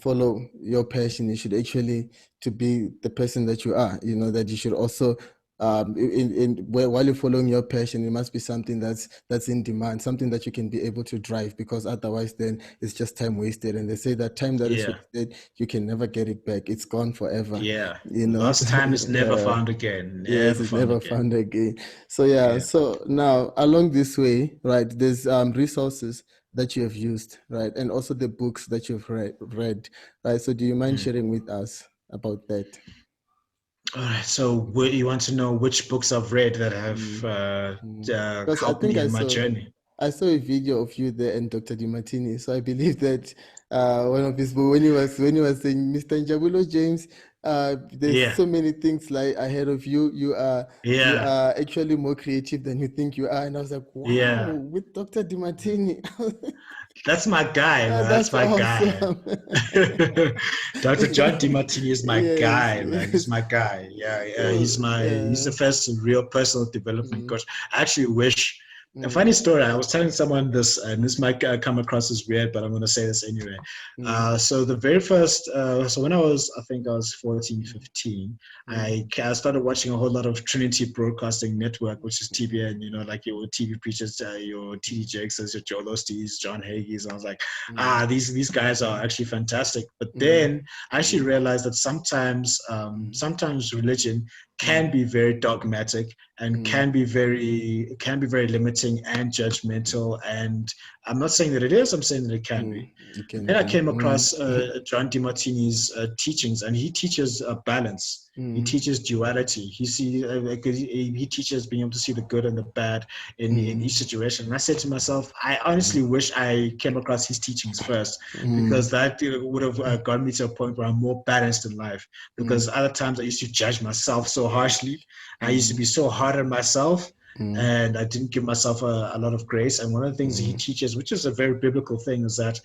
Speaker 1: follow your passion. You should actually, to be the person that you are, you know, that you should also while you're following your passion, it must be something that's in demand, something that you can be able to drive, because otherwise then it's just time wasted. And they say that time that is
Speaker 2: Yeah.
Speaker 1: wasted, you can never get it back. It's gone forever.
Speaker 2: Yeah.
Speaker 1: You know.
Speaker 2: Lost time is never found again.
Speaker 1: Yes,
Speaker 2: Never
Speaker 1: it's
Speaker 2: found
Speaker 1: never
Speaker 2: again.
Speaker 1: found again. So yeah,
Speaker 2: Yeah.
Speaker 1: so now along this way, right, there's resources that you have used, right, and also the books that you've read, right? So do you mind sharing with us about that?
Speaker 2: All right. So you want to know which books I've read that have
Speaker 1: Because I
Speaker 2: helped
Speaker 1: think
Speaker 2: me in my journey?
Speaker 1: I saw a video of you there and Dr. DiMartini. So I believe that one of his books, when he was saying, Mr. Njabulo James, there's
Speaker 2: Yeah.
Speaker 1: so many things like ahead of you. You
Speaker 2: Yeah.
Speaker 1: are actually more creative than you think you are. And I was like, wow,
Speaker 2: Yeah.
Speaker 1: with Dr. DiMartini.
Speaker 2: That's my guy, man. That's
Speaker 1: That's
Speaker 2: my guy.
Speaker 1: awesome.
Speaker 2: Dr. John DiMartini is my
Speaker 1: Yes,
Speaker 2: guy, man. He's
Speaker 1: yes.
Speaker 2: my guy. Yeah, yeah.
Speaker 1: So
Speaker 2: He's the first real personal development
Speaker 1: mm,
Speaker 2: coach. I actually wish. A funny
Speaker 1: mm,
Speaker 2: story. I was telling someone this, and this might come across as weird, but I'm going to say this anyway.
Speaker 1: mm,
Speaker 2: So the very first, so when I think I was 14, 15,
Speaker 1: mm,
Speaker 2: I started watching a whole lot of Trinity Broadcasting Network, which is
Speaker 1: mm,
Speaker 2: TBN, you know, like your TV preachers, your TD Jakes, your Joel Osteen, John Hagee's. And I was like,
Speaker 1: mm,
Speaker 2: these guys are actually fantastic. But
Speaker 1: mm,
Speaker 2: then I actually realized that sometimes religion can
Speaker 1: mm,
Speaker 2: be very dogmatic and
Speaker 1: mm,
Speaker 2: can be very limiting and judgmental. And I'm not saying that it is, I'm saying that it can be.
Speaker 1: it
Speaker 2: And
Speaker 1: can
Speaker 2: then I
Speaker 1: be.
Speaker 2: came across John DiMartini's teachings, and he teaches balance. He
Speaker 1: Mm,
Speaker 2: teaches duality. He teaches being able to see the good and the bad in each situation. And I said to myself, I honestly wish I came across his teachings first, because that would have gotten me to a point where I'm more balanced in life. Because other times I used to judge myself so harshly. I used to be so hard on myself, and I didn't give myself a lot of grace. And one of the things that he teaches, which is a very biblical thing, is that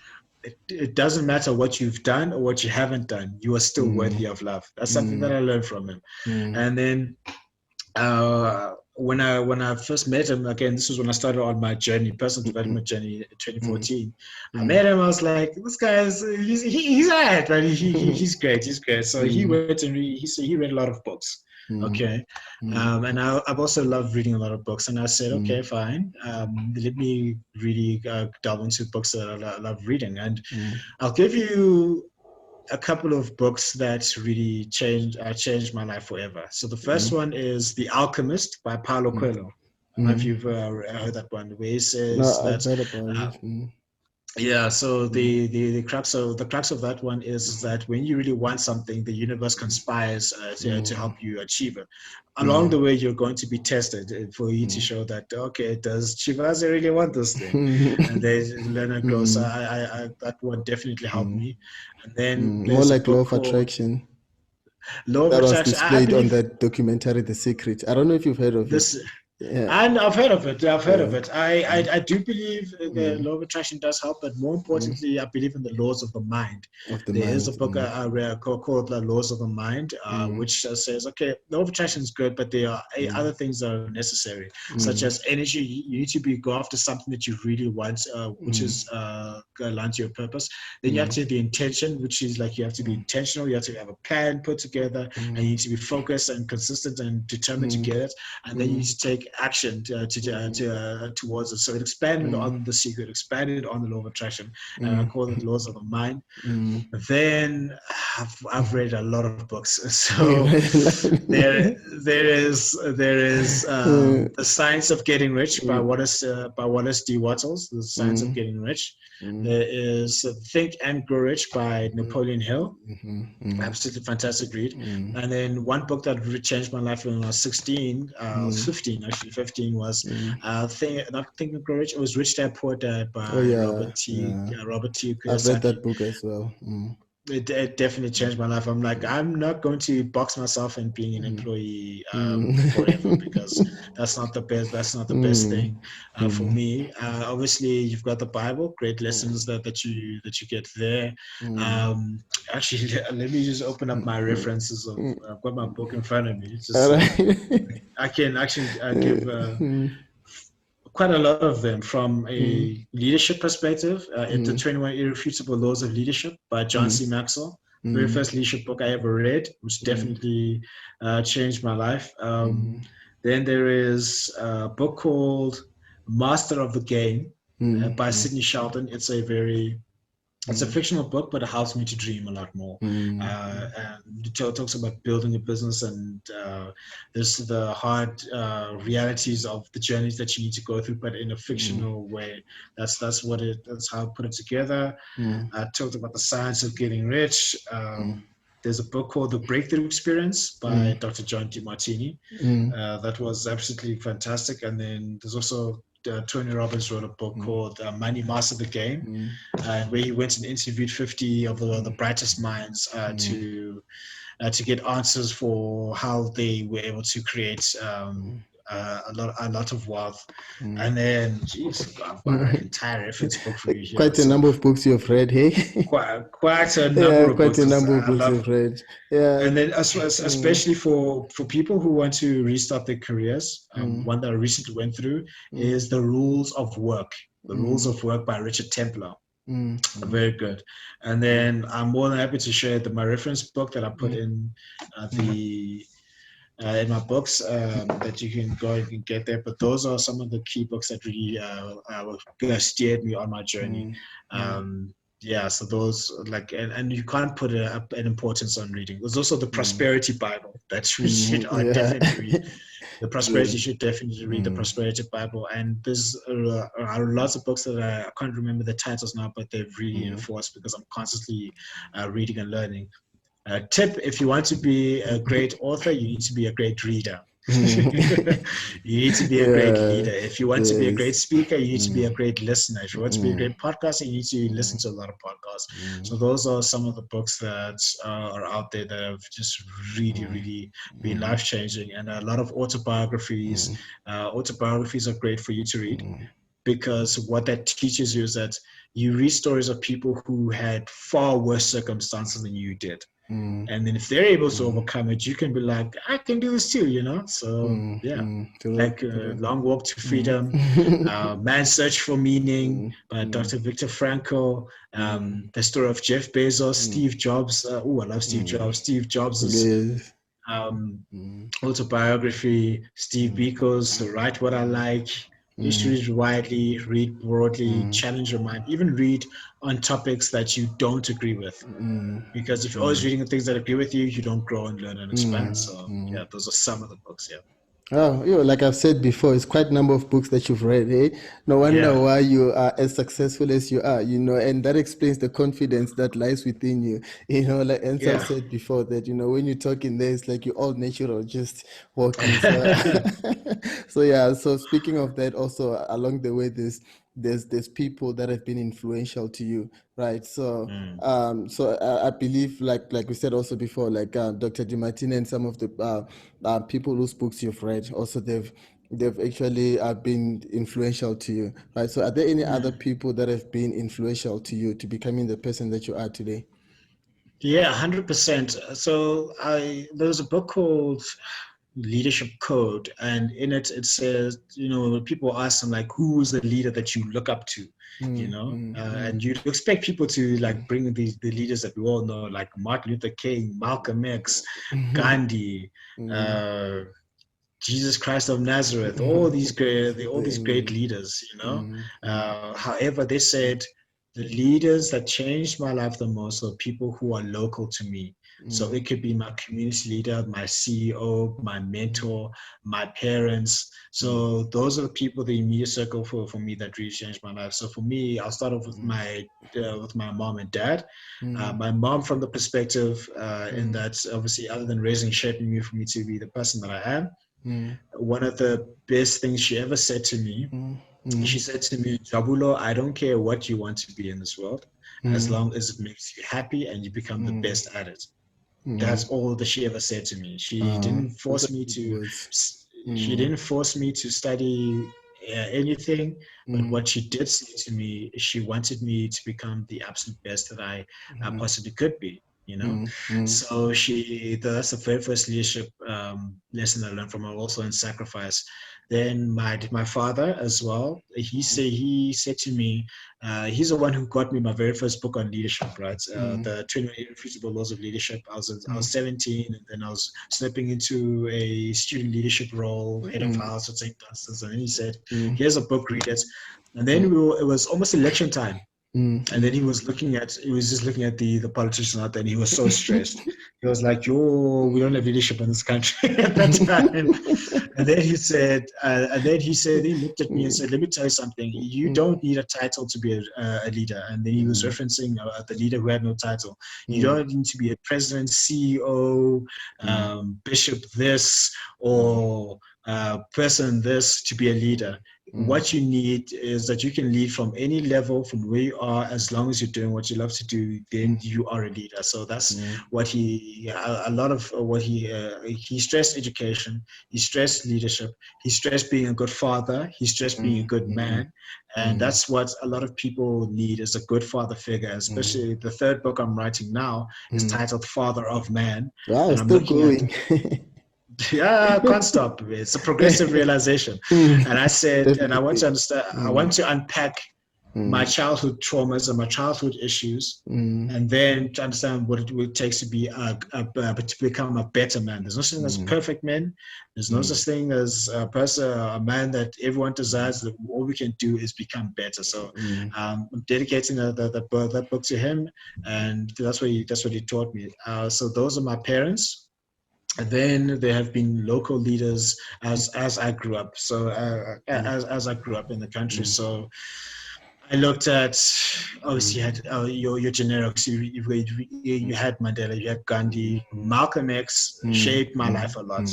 Speaker 2: it doesn't matter what you've done or what you haven't done, you are still worthy of love. That's something that I learned from him. And then when I first met him, again, this was when I started on my journey, personal development journey in 2014. I met him. I was like, this guy is he's alright, man. He's great. He's great. So he went and he read a lot of books. Okay. And I've also loved reading a lot of books. And I said, okay, fine. Let me really delve into books that I love reading. And I'll give you a couple of books that really changed my life forever. So the first one is The Alchemist by Paulo Coelho. I don't know if you've heard that one, where he
Speaker 1: No,
Speaker 2: says
Speaker 1: I've
Speaker 2: that
Speaker 1: heard about it.
Speaker 2: yeah, so the crux of that one is that when you really want something, the universe conspires to help you achieve it. Along the way, you're going to be tested for you to show that, okay, does Chivaza really want this thing? And they learn and grow. So I that one definitely helped me. And then
Speaker 1: More
Speaker 2: there's a
Speaker 1: like Law
Speaker 2: book
Speaker 1: of
Speaker 2: called
Speaker 1: Attraction
Speaker 2: Law of
Speaker 1: that was
Speaker 2: Attraction. I
Speaker 1: displayed on
Speaker 2: believe
Speaker 1: that documentary, The Secret. I don't know if you've heard of it.
Speaker 2: this.
Speaker 1: Yeah.
Speaker 2: And I've heard of it. I've heard
Speaker 1: Yeah.
Speaker 2: of it. I do believe the law of attraction does help, but more importantly, I believe in the laws of the mind.
Speaker 1: Of the
Speaker 2: There is
Speaker 1: mind.
Speaker 2: a book I read called The Laws of the Mind, which says, okay, law of attraction is good, but there are other things that are necessary, such as energy. You need to go after something that you really want, which is aligned to your purpose. Then you have to have the intention, which is like you have to be intentional. You have to have a plan put together, and you need to be focused and consistent and determined to get it. And then you need to take action towards it. So it expanded on the secret, expanded on the law of attraction, and I call it laws of the mind. Then I've read a lot of books. So there is The Science of Getting Rich by Wallace D. Wattles. The Science of Getting Rich. There is Think and Grow Rich by Napoleon Hill. Absolutely fantastic read. And then one book that really changed my life when I was 16, I was 15 actually. 15 was not Think and Grow Rich. It was Rich Dad Poor Dad by Robert T.
Speaker 1: I've read
Speaker 2: Kiyosaki.
Speaker 1: that book as well.
Speaker 2: It definitely changed my life. I'm like, I'm not going to box myself in being an employee forever, because that's not the best. That's not the best thing for me. Obviously, you've got the Bible, great lessons that you get there. Actually, let me just open up my references. I've got my book in front of me. Just
Speaker 1: All right.
Speaker 2: I can actually give. quite a lot of them from a leadership perspective. The 21 Irrefutable Laws of Leadership by John C. Maxwell. Very first leadership book I ever read, which definitely changed my life. Then there is a book called Master of the Game by Sidney Sheldon. It's a fictional book, but it helps me to dream a lot more. And it talks about building a business and the hard realities of the journeys that you need to go through, but in a fictional way. That's how I put it together. I talked about the science of getting rich. There's a book called The Breakthrough Experience by Dr. John DeMartini. That was absolutely fantastic. And then there's also Tony Robbins wrote a book called Money Master the Game, where he went and interviewed 50 of the brightest minds to get answers for how they were able to create a lot of wealth. And then, geez, I've got an entire reference book for you here.
Speaker 1: Quite a number of books you've read, hey?
Speaker 2: Quite a number of books.
Speaker 1: Quite a number of books you've read. Yeah.
Speaker 2: And then especially for people who want to restart their careers, one that I recently went through is The Rules of Work. The Rules of Work by Richard Templar. Very good. And then I'm more than happy to share my reference book that I put in my books that you can go and get there. But those are some of the key books that really steered me on my journey. So those and you can't put an importance on reading. There's also the Prosperity Bible that you should definitely read. The Prosperity, you should definitely read the Prosperity Bible. And there's lots of books that I can't remember the titles now, but they've really enforced because I'm constantly reading and learning. Tip: if you want to be a great author, you need to be a great reader. You need to be a great leader. If you want to be a great speaker, you need to be a great listener. If you want to be a great podcaster, you need to listen to a lot of podcasts. So those are some of the books that are out there that have just really, really been life-changing. And a lot of autobiographies. Autobiographies are great for you to read because what that teaches you is that you read stories of people who had far worse circumstances than you did. And then if they're able to overcome it, you can be like, I can do this too, you know? So, Long Walk to Freedom, Man's Search for Meaning by Dr. Viktor Frankl, the story of Jeff Bezos, Steve Jobs. I love Steve Jobs. Steve Jobs' autobiography, Steve Biko's Write What I Like. You should read widely, read broadly, challenge your mind, even read on topics that you don't agree with. Because if you're always reading the things that agree with you, you don't grow and learn and expand. So, those are some of the books,
Speaker 1: Oh, like I've said before, it's quite a number of books that you've read, eh? No wonder why you are as successful as you are, and that explains the confidence that lies within you. Like Ansel said before that, when you talk in there, it's like you're all natural, just walking. So speaking of that, also along the way, there's people that have been influential to you, right? So I believe like we said also before, like Dr. DeMartini and some of the people whose books you've read, also they've actually been influential to you, right? So are there any other people that have been influential to you to becoming the person that you are today?
Speaker 2: Yeah, 100%. So there's a book called Leadership Code, and in it says, people ask them like, who's the leader that you look up to, and you'd expect people to like bring the leaders that we all know, like Martin Luther King, Malcolm X, Gandhi, Jesus Christ of Nazareth, all these great leaders, However, they said the leaders that changed my life the most are people who are local to me. So it could be my community leader, my CEO, my mentor, my parents. So those are the people, the immediate circle for me that really changed my life. So for me, I'll start off with my mom and dad. My mom, from the perspective in that obviously, other than raising, shaping me for me to be the person that I am, one of the best things she ever said to me, she said to me, Njabulo, I don't care what you want to be in this world, as long as it makes you happy and you become the best at it. That's all that she ever said to me. She didn't force me to. She didn't force me to study anything. But what she did say to me, she wanted me to become the absolute best that I possibly could be. you know. So that's the very first leadership lesson I learned from her, also in sacrifice. Then my father as well, he said to me, he's the one who got me my very first book on leadership, right? The 21 Irrefutable Laws of Leadership. I was 17, and then I was slipping into a student leadership role, head of house at St. Dunstan's, and then he said, here's a book, read it. And then it was almost election time. And then he was just looking at the politicians out there, and he was so stressed. He was like, "Yo, we don't have leadership in this country at that time." And then he he looked at me and said, "Let me tell you something. You don't need a title to be a leader." And then he was referencing the leader who had no title. You don't need to be a president, CEO, bishop this, or person this to be a leader. What you need is that you can lead from any level, from where you are, as long as you're doing what you love to do, then you are a leader. So that's what he stressed education, he stressed leadership, he stressed being a good father, he stressed being a good man. And that's what a lot of people need, is a good father figure. Especially the third book I'm writing now is titled Father of Man.
Speaker 1: Wow,
Speaker 2: and
Speaker 1: I'm still going.
Speaker 2: Yeah, I can't stop. It's a progressive realization. And I said, and I want to understand, I want to unpack my childhood traumas and my childhood issues, and then to understand what it takes to be to become a better man. There's no such thing as perfect men. There's no such thing as a man that everyone desires. That all we can do is become better. So I'm dedicating that book to him, and that's what he taught me. So those are my parents. And then there have been local leaders as I grew up. So as I grew up in the country, so I looked at, obviously you had your generics. You had Mandela, you had Gandhi, Malcolm X shaped my life a lot.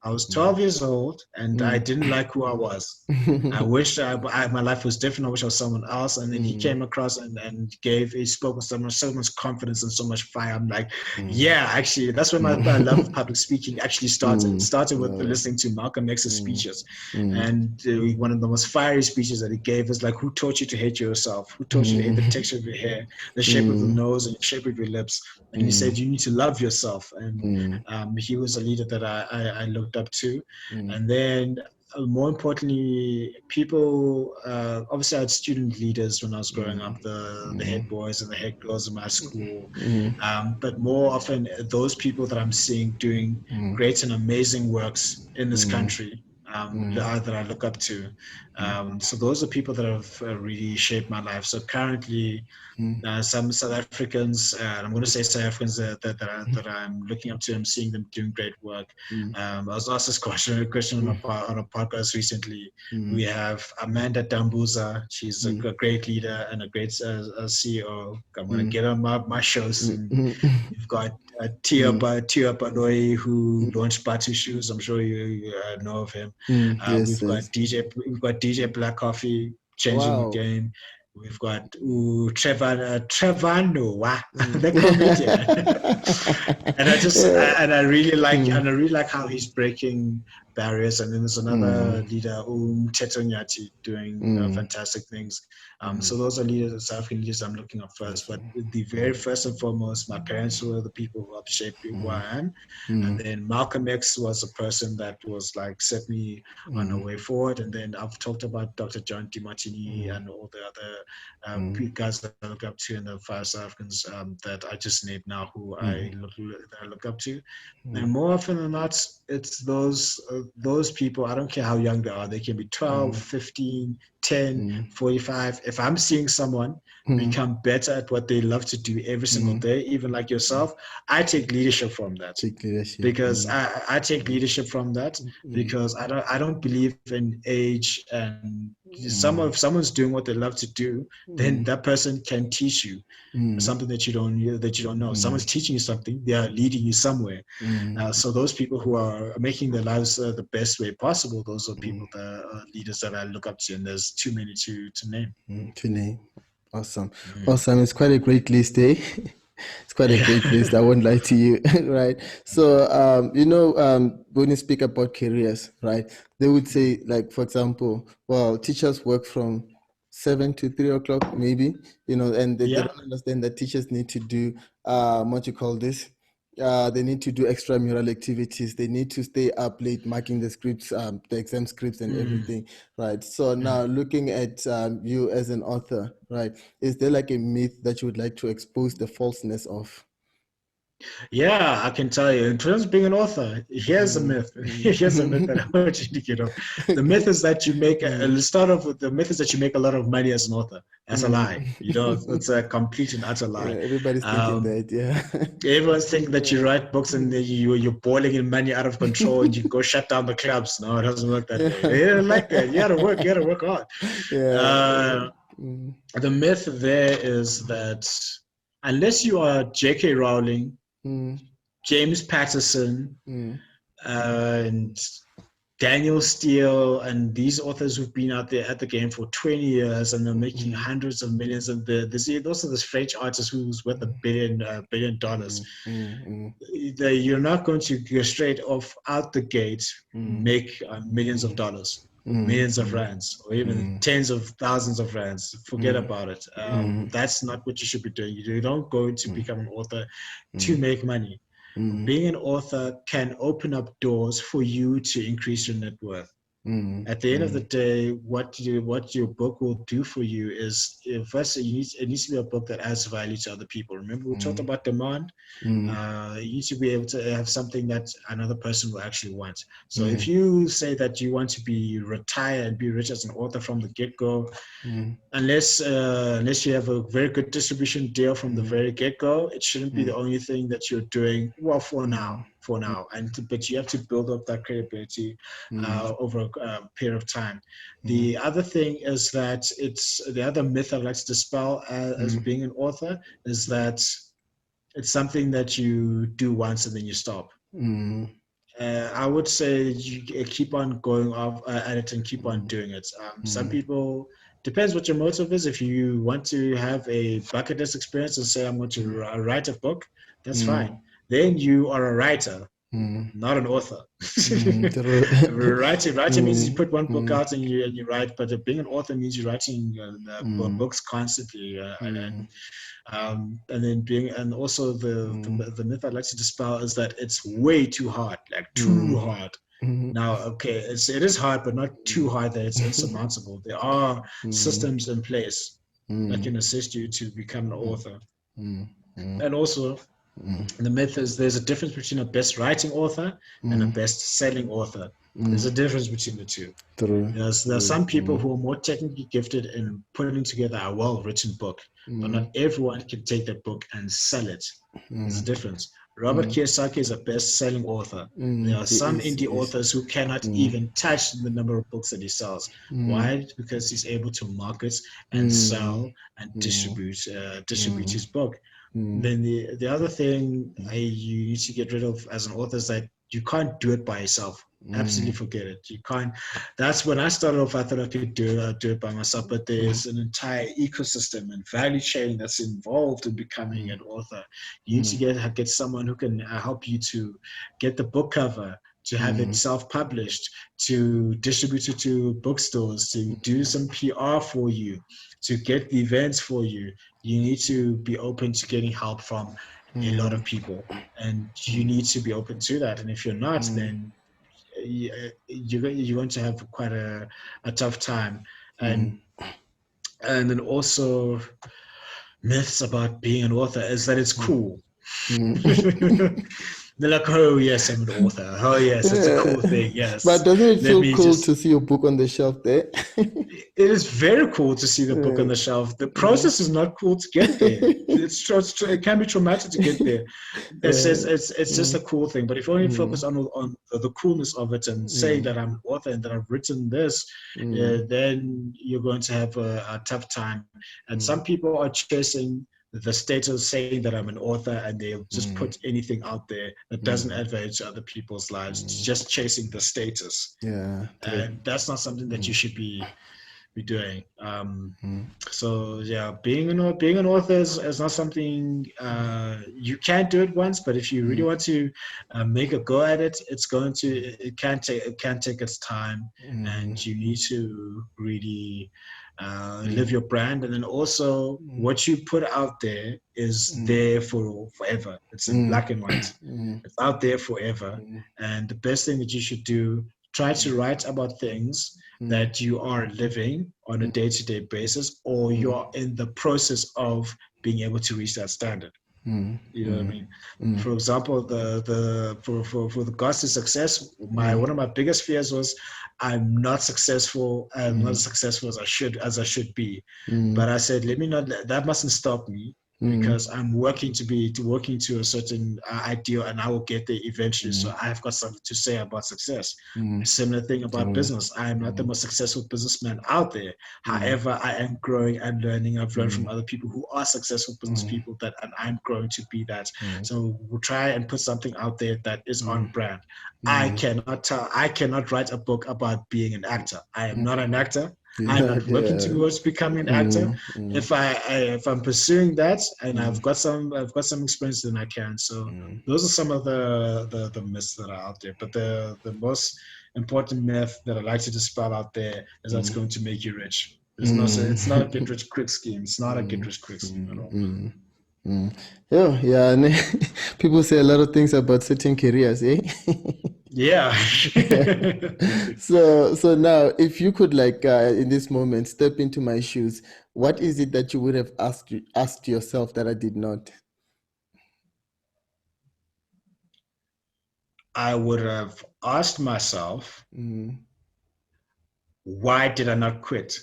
Speaker 2: I was 12 years old, and I didn't like who I was. I wished my life was different. I wish I was someone else. And then he came across and he spoke with so much confidence and so much fire. I'm like, yeah, actually, that's when my love of public speaking actually started. It started with listening to Malcolm X's speeches. And one of the most fiery speeches that he gave was like, who taught you to hate yourself? Who taught you to hate the texture of your hair, the shape of the nose, and the shape of your lips? And he said, you need to love yourself. And he was a leader that I looked up to. And then more importantly, people, obviously I had student leaders when I was growing up, the head boys and the head girls in my school. But more often, those people that I'm seeing doing great and amazing works in this country, that I look up to. So those are people that have really shaped my life. So currently, some South Africans, I'm going to say South Africans that I'm looking up to, I'm seeing them doing great work. I was asked this question on a podcast recently. We have Amanda Dambuza. She's a great leader and a great CEO. I'm going to get on my show soon. You've got Tia Baloyi, who launched Batu Shoes. I'm sure you know of him. We've got DJ Black Coffee, changing the game. We've got Trevor Noah, the comedian, and I really like how he's breaking barriers. And then there's another leader, Teto Nyati, doing fantastic things. So those are leaders, South African leaders I'm looking up first. But the very first and foremost, my parents were the people who helped shape who I am. And then Malcolm X was a person that was like set me on a way forward. And then I've talked about Dr. John DiMartini and all the other guys that I look up to in the five South Africans that I just named now, who I look up to. And more often than not, it's those people. I don't care how young they are. They can be 12, 15, 10, 45. If I'm seeing someone become better at what they love to do every single day, even like yourself, I take leadership from that. Because I take leadership from that because I don't believe in age. And if someone's doing what they love to do, then that person can teach you something that you don't know. Someone's teaching you something, they are leading you somewhere. So those people who are making their lives the best way possible, those are people, the leaders that I look up to, and there's too many to name.
Speaker 1: Awesome. It's quite a great list, eh? It's quite a great list, I won't lie to you. Right? So when you speak about careers, right, they would say, like, for example, well, teachers work from 7 to 3 o'clock, maybe, and they
Speaker 2: Yeah.
Speaker 1: don't understand that teachers need to do, what you call this? They need to do extramural activities. They need to stay up late marking the scripts, the exam scripts and everything, right? So now looking at you as an author, right? Is there like a myth that you would like to expose the falseness of?
Speaker 2: Yeah, I can tell you. In terms of being an author, here's a myth. Here's a myth that I want you to get off. The myth is that you make. Let's start off with the myth is that you make a lot of money as an author. That's a lie. It's a complete and utter
Speaker 1: Yeah,
Speaker 2: lie.
Speaker 1: everybody's thinking that, yeah.
Speaker 2: Everyone's thinking that you write books and then you're boiling in money out of control and you go shut down the clubs. No, it doesn't work that way. They don't like that. You gotta work hard.
Speaker 1: Yeah.
Speaker 2: The myth there is that unless you are J.K. Rowling, James Patterson, and Daniel Steele, and these authors who've been out there at the game for 20 years and they're making hundreds of millions. And those are the French artists who's worth $1 billion. You're not going to go straight off out the gate, make millions of dollars, millions of rands, or even tens of thousands of rands. Forget about it. That's not what you should be doing. You don't go to become an author to make money. Being an author can open up doors for you to increase your net worth. At the end of the day, what your book will do for you is, first, it needs to be a book that adds value to other people. Remember, we talked about demand. You need to be able to have something that another person will actually want. So if you say that you want to retire and be rich as an author from the get-go, unless you have a very good distribution deal from the very get-go, it shouldn't be the only thing that you're doing. Well, for now, but you have to build up that credibility over a period of time. The other thing is that the other myth I'd like to dispel as being an author is that it's something that you do once and then you stop. I would say you keep on going off at it and keep on doing it. Some people, depends what your motive is. If you want to have a bucket list experience and say, I'm going to write a book, that's fine. Then you are a writer, not an author. Writing means you put one book out and you write, but being an author means you're writing books constantly. And also the myth I'd like to dispel is that it's way too hard, like too hard. Now, okay, it is hard, but not too hard that it's insurmountable. There are systems in place that can assist you to become an author. And also, the myth is there's a difference between a best writing author and a best selling author. There's a difference between the two. There's some people who are more technically gifted in putting together a well-written book, but not everyone can take that book and sell it. There's a difference. Robert Kiyosaki is a best-selling author. There are some indie authors who cannot even touch the number of books that he sells. Why? Because he's able to market and sell and distribute his book. Then the other thing you need to get rid of as an author is that you can't do it by yourself. Absolutely forget it. You can't. That's when I started off. I thought I could do it by myself, but there's an entire ecosystem and value chain that's involved in becoming an author. You need to get someone who can help you to get the book cover, to have it self-published, to distribute it to bookstores, to do some PR for you, to get the events for you. You need to be open to getting help from a lot of people, and you need to be open to that. And if you're not, then you're going to have quite a tough time. And then also myths about being an author is that it's cool. They're like, oh yes, I'm an author. Oh yes, it's a cool thing. Yes.
Speaker 1: But doesn't it feel cool to see your book on the shelf there?
Speaker 2: It is very cool to see the book on the shelf. The process is not cool to get there. It can be traumatic to get there. It's just a cool thing. But if you only focus on the coolness of it and say that I'm an author and that I've written this, then you're going to have a tough time. And some people are chasing the status, saying that I'm an author, and they'll just put anything out there that doesn't add value to other people's lives, just chasing the status. And that's not something that you should be doing. So yeah, being an author is not something you can't do it once, but if you really want to make a go at it, it can take its time, and you need to really live your brand, and then also what you put out there is there for forever. It's in black and white. It's out there forever. And the best thing that you should do, try to write about things that you are living on a day-to-day basis, or you're in the process of being able to reach that standard. You know what I mean? For example, for the God's to success, one of my biggest fears was I'm not successful. I'm not as successful as I should be. But I said, that mustn't stop me, because I'm working to a certain ideal, and I will get there eventually. So I've got something to say about success. Similar thing about business. I am not the most successful businessman out there. However, I am growing and learning. I've learned from other people who are successful business people, and I'm growing to be that. So we'll try and put something out there that is on brand. I cannot write a book about being an actor. I am not an actor. I'm not working towards becoming an actor. If I'm pursuing that, and I've got some experience, then I can. So those are some of the myths that are out there. But the most important myth that I like to dispel out there is that it's going to make you rich. It's not a get rich quick scheme. It's not a get rich quick scheme at all.
Speaker 1: Yeah, and people say a lot of things about certain careers, eh?
Speaker 2: Yeah.
Speaker 1: So now, if you could, in this moment, step into my shoes, what is it that you would have asked yourself that I did not?
Speaker 2: I would have asked myself, why did I not quit?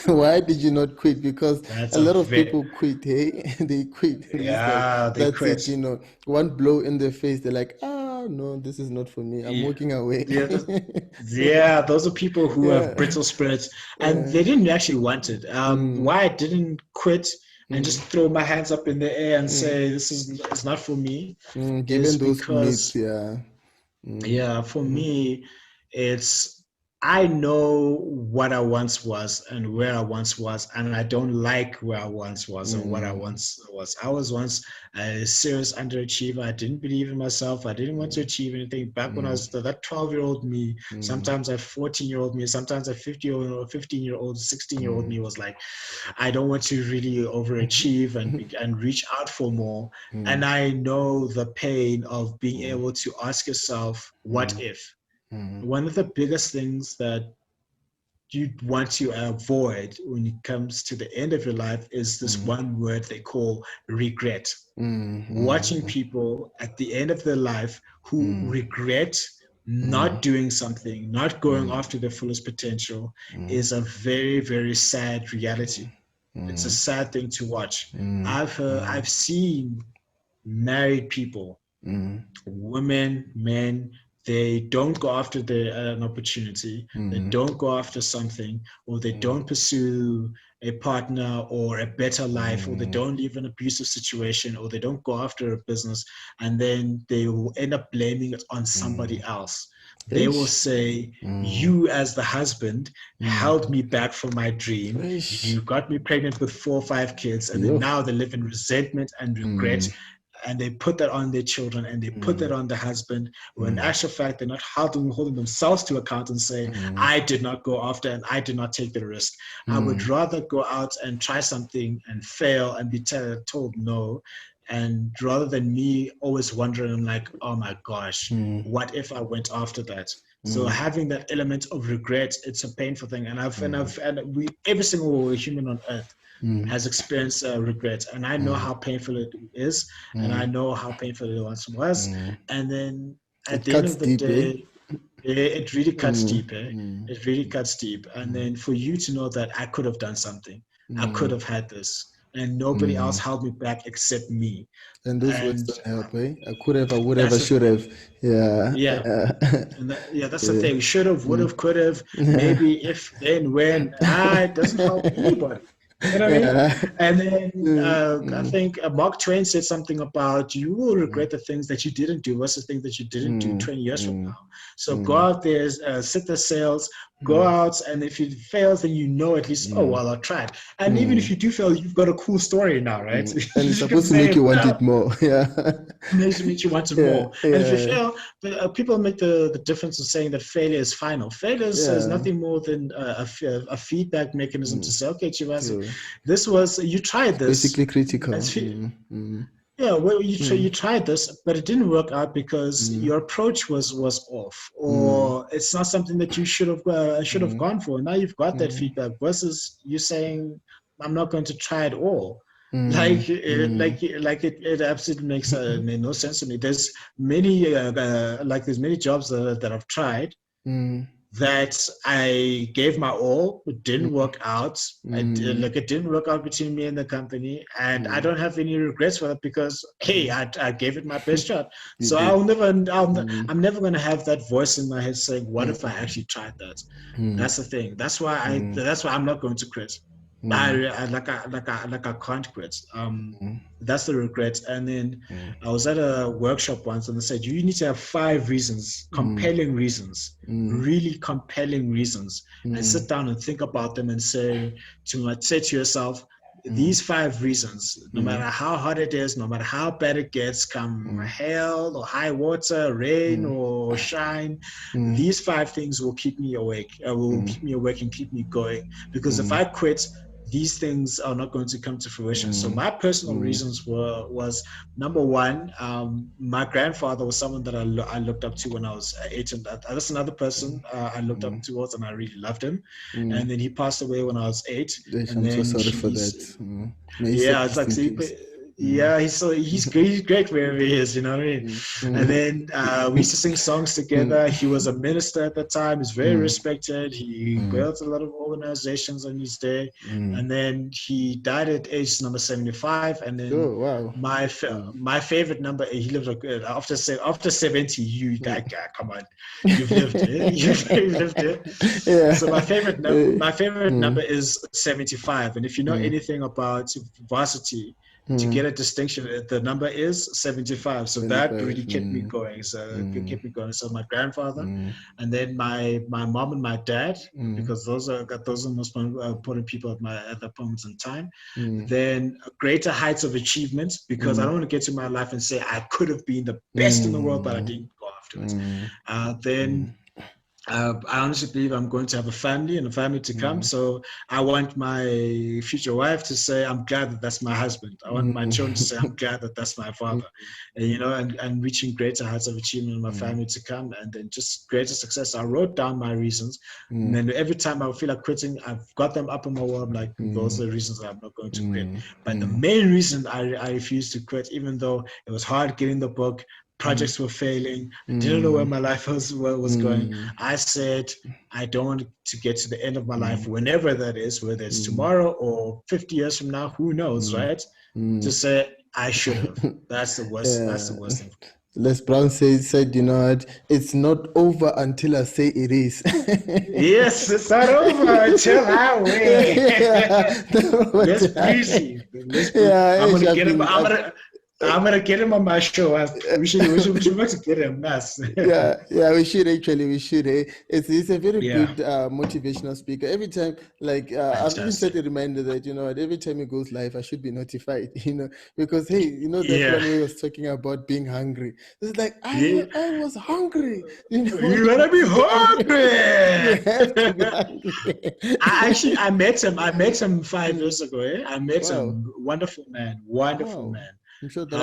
Speaker 1: Why did you not quit? Because a lot of people quit, hey? They quit. That's
Speaker 2: quit.
Speaker 1: it, one blow in their face, they're like, no, this is not for me. I'm walking away.
Speaker 2: Those are people who have brittle spirits, and they didn't actually want it. Why I didn't quit and just throw my hands up in the air and say, it's not for me.
Speaker 1: Given those myths,
Speaker 2: for me, I know what I once was and where I once was, and I don't like where I once was and what I once was. I was once a serious underachiever. I didn't believe in myself. I didn't want to achieve anything. Back when I was that 12-year-old me, sometimes that 14-year-old me, sometimes that 15-year-old, 16-year-old me was like, I don't want to really overachieve and reach out for more. And I know the pain of being able to ask yourself, what if? One of the biggest things that you want to avoid when it comes to the end of your life is this one word they call regret. Watching people at the end of their life who regret not doing something, not going after their fullest potential is a very, very sad reality. It's a sad thing to watch. I've seen married people, women, men, they don't go after an opportunity, they don't go after something, or they don't pursue a partner or a better life, or they don't leave an abusive situation, or they don't go after a business, and then they will end up blaming it on somebody else. They will say, you as the husband held me back from my dream. You got me pregnant with 4 or 5 kids, and then now they live in resentment and regret. And they put that on their children, and they put that on the husband, when in actual fact, they're not holding themselves to account and say, I did not go after and I did not take the risk. I would rather go out and try something and fail and be told no. And rather than me always wondering like, oh my gosh, what if I went after that? So having that element of regret, it's a painful thing. And every single human on earth has experienced regret, and I know how painful it is, and I know how painful it once was. And then at the end of the day, it really cuts deep. It really cuts deep. And then for you to know that I could have done something, I could have had this, and nobody else held me back except me.
Speaker 1: And those words don't help, eh? I could have, I would have, I should have.
Speaker 2: That's the thing. Should have, would have, could have, maybe, if, then, when. It doesn't help anybody. You know what I mean? And then I think Mark Twain said something about you will regret the things that you didn't do versus things that you didn't do 20 years from now. So go out there, set the sails, Go out, and if it fails, then you know at least, oh well, I tried. And even if you do fail, you've got a cool story now, right?
Speaker 1: And it's supposed to make you want it more. Yeah.
Speaker 2: Makes you want it more. And if you fail, people make the difference of saying that failure is final. Failure is nothing more than a feedback mechanism to say, okay, Chivase, you tried this.
Speaker 1: Basically critical.
Speaker 2: Yeah, well, you tried this, but it didn't work out because your approach was off, or it's not something that you should have gone for. Now you've got that feedback versus you saying, "I'm not going to try at all." It absolutely made no sense to me. There's many there's many jobs that I've tried that I gave my all, it didn't work out. It didn't work out between me and the company, and I don't have any regrets for it because hey, I gave it my best shot. So I'm never going to have that voice in my head saying, "What if I actually tried that?" That's the thing. That's why I'm not going to quit. I can't quit. That's the regret. And then I was at a workshop once, and they said you need to have 5 reasons, compelling reasons, really compelling reasons, and sit down and think about them and say to yourself, these 5 reasons, no matter how hot it is, no matter how bad it gets, come hail or high water, rain or shine, these 5 things will keep me awake. Will keep me awake and keep me going. Because if I quit, these things are not going to come to fruition. So my personal reasons was number 1, my grandfather was someone that I looked up to when I was 8, and that's another person I looked up towards, and I really loved him. And then he passed away when I was 8.
Speaker 1: I'm so sorry for that.
Speaker 2: Yeah, it's like he's great wherever he is, you know what I mean? And then we used to sing songs together. He was a minister at the time. He's very respected. He built a lot of organizations on his day. And then he died at age number 75. And then my favorite number, he lived after 70. You guy, come on, you've lived it. You've lived it. Yeah. So my favorite number is 75. And if you know anything about varsity, to get a distinction, the number is 75. So 75, that really kept me going. So it kept me going. So my grandfather, and then my mom and my dad, because those are the most important people at that moment in time. Then greater heights of achievement, because I don't want to get to my life and say I could have been the best in the world, but I didn't go afterwards. Then I honestly believe I'm going to have a family and a family to come. So I want my future wife to say, I'm glad that that's my husband. I want my children to say, I'm glad that that's my father. And, and reaching greater heights of achievement in my family to come, and then just greater success. I wrote down my reasons. And then every time I feel like quitting, I've got them up on my wall. I'm like, those are the reasons that I'm not going to quit. But the main reason I refused to quit, even though it was hard getting the book, projects were failing, didn't know where my life was going. I said, I don't want to get to the end of my life, whenever that is, whether it's tomorrow or 50 years from now, who knows, right? To say, I should have. That's the worst. That's the worst thing.
Speaker 1: Les Brown said, you know what, it's not over until I say it is.
Speaker 2: Yes, it's not over until I win. Let's breezy. I'm going to get him. I'm gonna get him on my show. We should get him. Nice.
Speaker 1: We should actually. We should. It's a very good motivational speaker. Every time, I've even set a reminder that every time he goes live, I should be notified. Because hey, that one where he was talking about being hungry. It's like I was hungry.
Speaker 2: You gotta be hungry.
Speaker 1: You have to be hungry.
Speaker 2: I met him. I met him 5 years ago. I met him. Wonderful man. Wonderful man.
Speaker 1: I'm sure that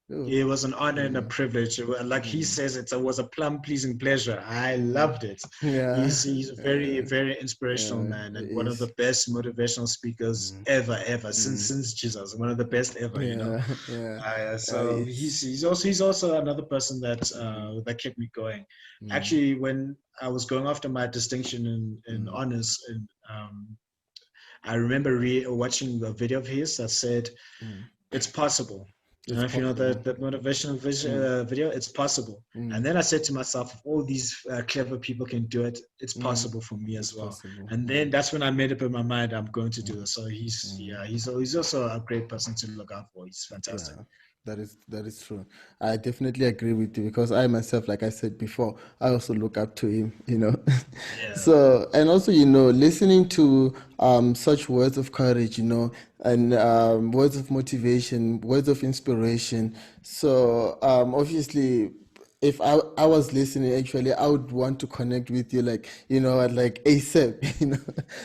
Speaker 2: it was an honor and a privilege. Like he says, it was a plum-pleasing pleasure. I loved it. Yeah. He's a very, very inspirational man, and one of the best motivational speakers ever, since Jesus. One of the best ever, So he's also another person that kept me going. Actually, when I was going after my distinction in honors, and I remember watching a video of his that said, it's possible. If you know that motivational video, it's possible. And then I said to myself, if all these clever people can do it, it's possible for me as well. And then that's when I made up in my mind, I'm going to do it. So he's also a great person to look out for. He's fantastic.
Speaker 1: That is true. I definitely agree with you because I myself, like I said before, I also look up to him, you know.
Speaker 2: Yeah.
Speaker 1: So, and also, you know, listening to such words of courage, you know, and words of motivation, words of inspiration. So, obviously, if I was listening, actually, I would want to connect with you, like, you know, at like ASAP, you know.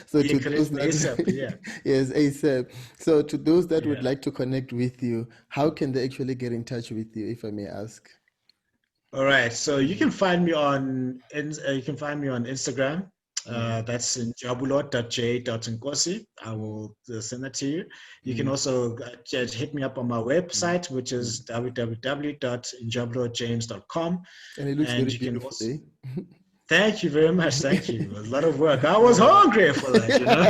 Speaker 1: So
Speaker 2: Yeah,
Speaker 1: to those
Speaker 2: connect me ASAP.
Speaker 1: that,
Speaker 2: Yeah.
Speaker 1: yes, ASAP. So to those that would
Speaker 2: Yeah.
Speaker 1: like to connect with you, how can they actually get in touch with you, if I may ask?
Speaker 2: All right. So you
Speaker 1: Mm,
Speaker 2: can find me on you can find me on Instagram.
Speaker 1: mm,
Speaker 2: That's Njabulo.j.nkosi. I will send that to you. You can
Speaker 1: mm.
Speaker 2: also just hit me up on my
Speaker 1: Mm,
Speaker 2: website, which
Speaker 1: mm.
Speaker 2: is www.njabulojames.com.
Speaker 1: And it looks
Speaker 2: And
Speaker 1: very
Speaker 2: you can
Speaker 1: beautiful,
Speaker 2: also
Speaker 1: eh?
Speaker 2: thank you very much. Thank you. A lot of work. I was
Speaker 1: Yeah.
Speaker 2: hungry for that, you know.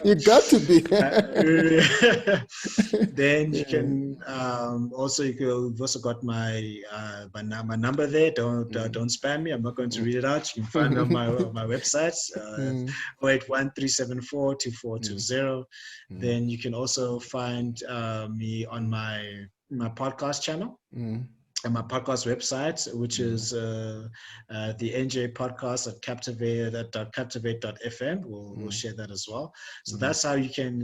Speaker 1: You got to be.
Speaker 2: Then you
Speaker 1: Yeah.
Speaker 2: can you've also got my number there.
Speaker 1: Mm.
Speaker 2: Don't spam me. I'm not going to
Speaker 1: Mm.
Speaker 2: read it out. You can find me on my website,
Speaker 1: Mm.
Speaker 2: 0813742420.
Speaker 1: Mm. Mm.
Speaker 2: Then you can also find me on my podcast channel
Speaker 1: Mm.
Speaker 2: and my podcast website, which
Speaker 1: Mm.
Speaker 2: is the NJ podcast at captivate.fm. We'll
Speaker 1: Mm.
Speaker 2: share that as well. So
Speaker 1: Mm.
Speaker 2: that's how you can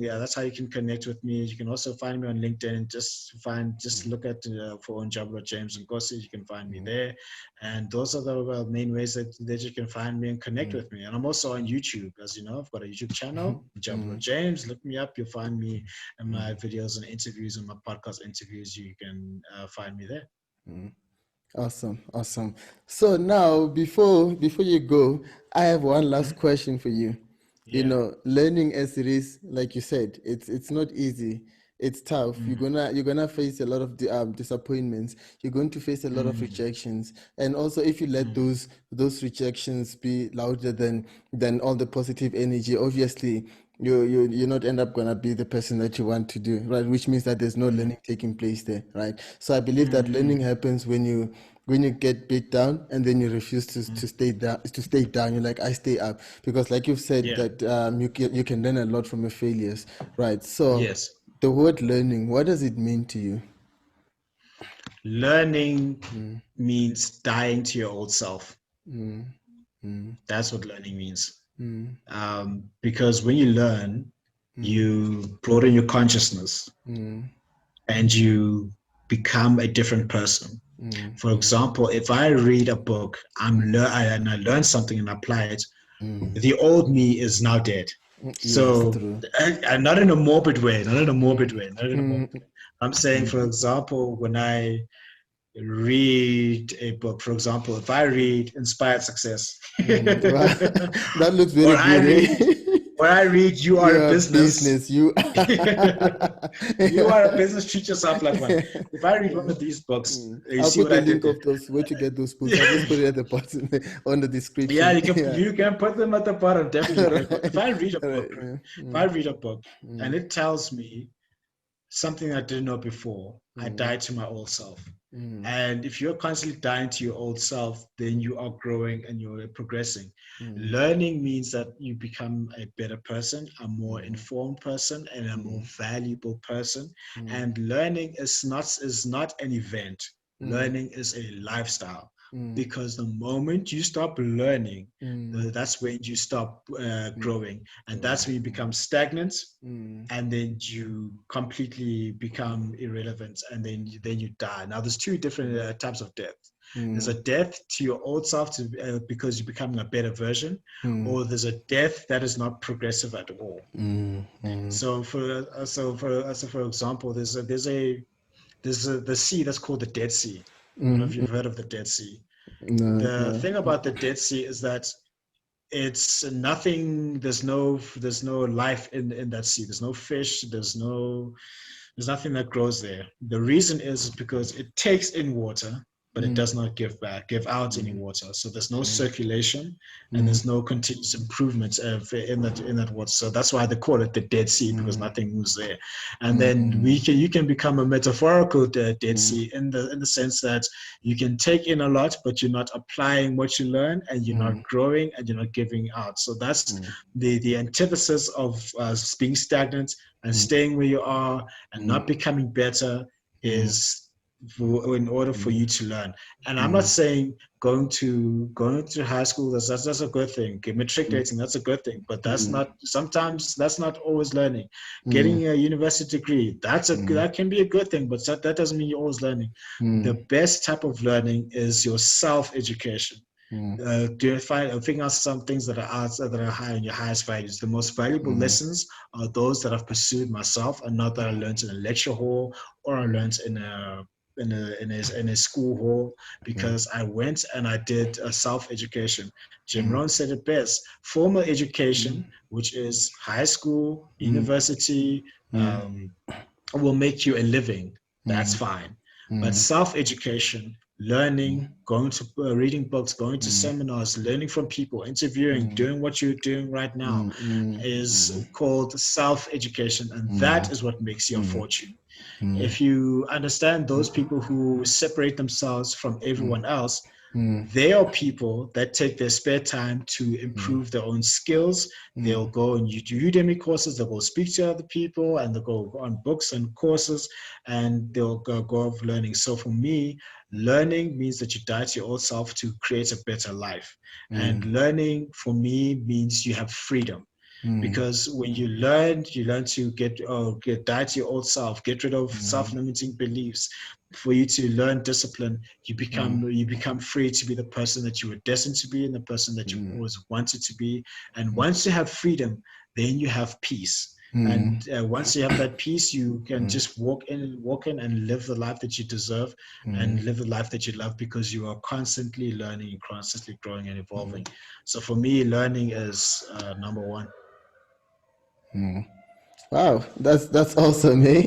Speaker 2: connect with me. You can also find me on LinkedIn. Just look at for Njabulo James Nkosi. You can find me
Speaker 1: Mm.
Speaker 2: there, and those are the main ways that you can find me and connect
Speaker 1: Mm.
Speaker 2: with me. And I'm also on YouTube, as you know. I've got a YouTube channel, Njabulo
Speaker 1: Mm.
Speaker 2: James. Look me up. You'll find me in my
Speaker 1: Mm.
Speaker 2: videos and interviews and my podcast interviews. You can find me there.
Speaker 1: Mm. Awesome, awesome. So now, before you go, I have one last
Speaker 2: Mhm.
Speaker 1: question for you. You
Speaker 2: Yeah.
Speaker 1: know, learning as it is, like you said, it's not easy. It's tough.
Speaker 2: Mm,
Speaker 1: You're gonna face a lot of disappointments. You're going to face a lot of
Speaker 2: mm,
Speaker 1: rejections, and also if you let
Speaker 2: mm,
Speaker 1: those rejections be louder than all the positive energy, obviously you're not end up gonna be the person that you want to do, right? Which means that there's no
Speaker 2: mm,
Speaker 1: learning taking place there, right? So I believe that
Speaker 2: mm,
Speaker 1: learning
Speaker 2: mm,
Speaker 1: happens when you get beat down and then you refuse
Speaker 2: mm.
Speaker 1: to stay down. You're like, I stay up, because like you've said
Speaker 2: Yeah.
Speaker 1: that you can learn a lot from your failures, right? So
Speaker 2: Yes.
Speaker 1: the word learning, what does it mean to you?
Speaker 2: Learning
Speaker 1: Mm,
Speaker 2: means dying to your old self.
Speaker 1: mm, mm,
Speaker 2: That's what learning means.
Speaker 1: mm,
Speaker 2: Because when you learn,
Speaker 1: mm,
Speaker 2: you broaden your consciousness
Speaker 1: mm,
Speaker 2: and you become a different person.
Speaker 1: mm,
Speaker 2: For
Speaker 1: mm,
Speaker 2: example, if I read a book,
Speaker 1: mm,
Speaker 2: and I learn something and apply it,
Speaker 1: mm.
Speaker 2: the old me is now dead.
Speaker 1: Yes,
Speaker 2: So,
Speaker 1: true.
Speaker 2: and not in a morbid way, not in a
Speaker 1: Mm,
Speaker 2: morbid way, not in a
Speaker 1: mm,
Speaker 2: morbid way. I'm saying, for
Speaker 1: mm,
Speaker 2: example, when I read a book, for example, if I read Inspired Success,
Speaker 1: mm. Wow. That looks very
Speaker 2: or I
Speaker 1: good,
Speaker 2: read,
Speaker 1: eh?
Speaker 2: or I read You Are a
Speaker 1: Your
Speaker 2: Business,
Speaker 1: business, you.
Speaker 2: You Are a Business, Treat Yourself Like One. If I read one of these books, you
Speaker 1: I'll
Speaker 2: see
Speaker 1: put
Speaker 2: what
Speaker 1: the
Speaker 2: I did
Speaker 1: link
Speaker 2: there.
Speaker 1: of those where to get those books. I'll just put it at the bottom on the
Speaker 2: Yeah,
Speaker 1: description. Yeah.
Speaker 2: you can put them at the bottom, definitely.
Speaker 1: All
Speaker 2: But if
Speaker 1: right.
Speaker 2: I read a
Speaker 1: All
Speaker 2: book,
Speaker 1: right.
Speaker 2: right?
Speaker 1: Yeah.
Speaker 2: If I read a book and
Speaker 1: Mm,
Speaker 2: it tells me something I didn't know before, I
Speaker 1: mm,
Speaker 2: died to my old self.
Speaker 1: mm,
Speaker 2: And if you're constantly dying to your old self, then you are growing and you're progressing.
Speaker 1: mm,
Speaker 2: Learning means that you become a better person, a more
Speaker 1: mm,
Speaker 2: informed person, and a more
Speaker 1: mm,
Speaker 2: valuable person.
Speaker 1: mm,
Speaker 2: And learning is not an event.
Speaker 1: mm,
Speaker 2: Learning is a lifestyle.
Speaker 1: mm,
Speaker 2: Because the moment you stop learning,
Speaker 1: mm,
Speaker 2: that's when you stop
Speaker 1: mm,
Speaker 2: growing, and that's
Speaker 1: growing.
Speaker 2: when you become stagnant,
Speaker 1: Mm,
Speaker 2: and then you completely become irrelevant, and then you die. Now there's two different
Speaker 1: mm,
Speaker 2: types of death. There's a
Speaker 1: mm,
Speaker 2: death to your old self because you're becoming a better version,
Speaker 1: mm,
Speaker 2: or there's a death that is not progressive at all.
Speaker 1: mm, mm,
Speaker 2: So for example, there's the sea that's called the Dead Sea. I don't know
Speaker 1: mm,
Speaker 2: if you've
Speaker 1: mm.
Speaker 2: heard of the Dead Sea.
Speaker 1: No,
Speaker 2: The
Speaker 1: no.
Speaker 2: thing about the Dead Sea is that it's nothing. There's no life in that sea. There's no fish. There's nothing that grows there. The reason is because it takes in water, but it
Speaker 1: Mm,
Speaker 2: does not give out any
Speaker 1: mm,
Speaker 2: water. So there's no
Speaker 1: mm,
Speaker 2: circulation, and
Speaker 1: mm,
Speaker 2: there's no continuous improvement in that water. So that's why they call it the Dead Sea, because
Speaker 1: mm,
Speaker 2: nothing moves there. And then
Speaker 1: mm,
Speaker 2: you can become a metaphorical Dead
Speaker 1: mm,
Speaker 2: Sea in the sense that you can take in a lot, but you're not applying what you learn, and you're not
Speaker 1: mm,
Speaker 2: growing, and you're not giving out. So that's
Speaker 1: mm,
Speaker 2: the antithesis of being stagnant and
Speaker 1: mm,
Speaker 2: staying where you are and
Speaker 1: mm,
Speaker 2: not becoming better. is in order for you to learn. And I'm not saying going to high school, that's a good thing. Matriculating, that's a good thing, but sometimes that's not always learning. Getting a university degree, that can be a good thing, but that doesn't mean you're always learning. The best type of learning is your self-education. Figuring out some things that are high on your highest values. The most valuable lessons are those that I've pursued myself, and not that I learned in a lecture hall or I learned in a school hall, because I went and I did a self-education. Jim Rohn said it best: formal education, which is high school, university, will make you a living. That's fine. But self-education, learning, going to reading books, going to seminars, learning from people, interviewing, doing what you're doing right now, is called self-education, and that is what makes you a fortune. If you understand those people who separate themselves from everyone else, they are people that take their spare time to improve their own skills. They'll go on Udemy courses, they'll go speak to other people, and they'll go on books and courses, and they'll go off learning. So for me, learning means that you die to your old self to create a better life. And learning for me means you have freedom. Because when you learn to die to your old self, get rid of self-limiting beliefs. For you to learn discipline, you become free to be the person that you were destined to be and the person that you always wanted to be. And once you have freedom, then you have peace. And once you have that peace, you can just walk in and live the life that you deserve, and live the life that you love, because you are constantly learning, constantly growing and evolving. So for me, learning is number one.
Speaker 1: Wow, that's awesome, eh?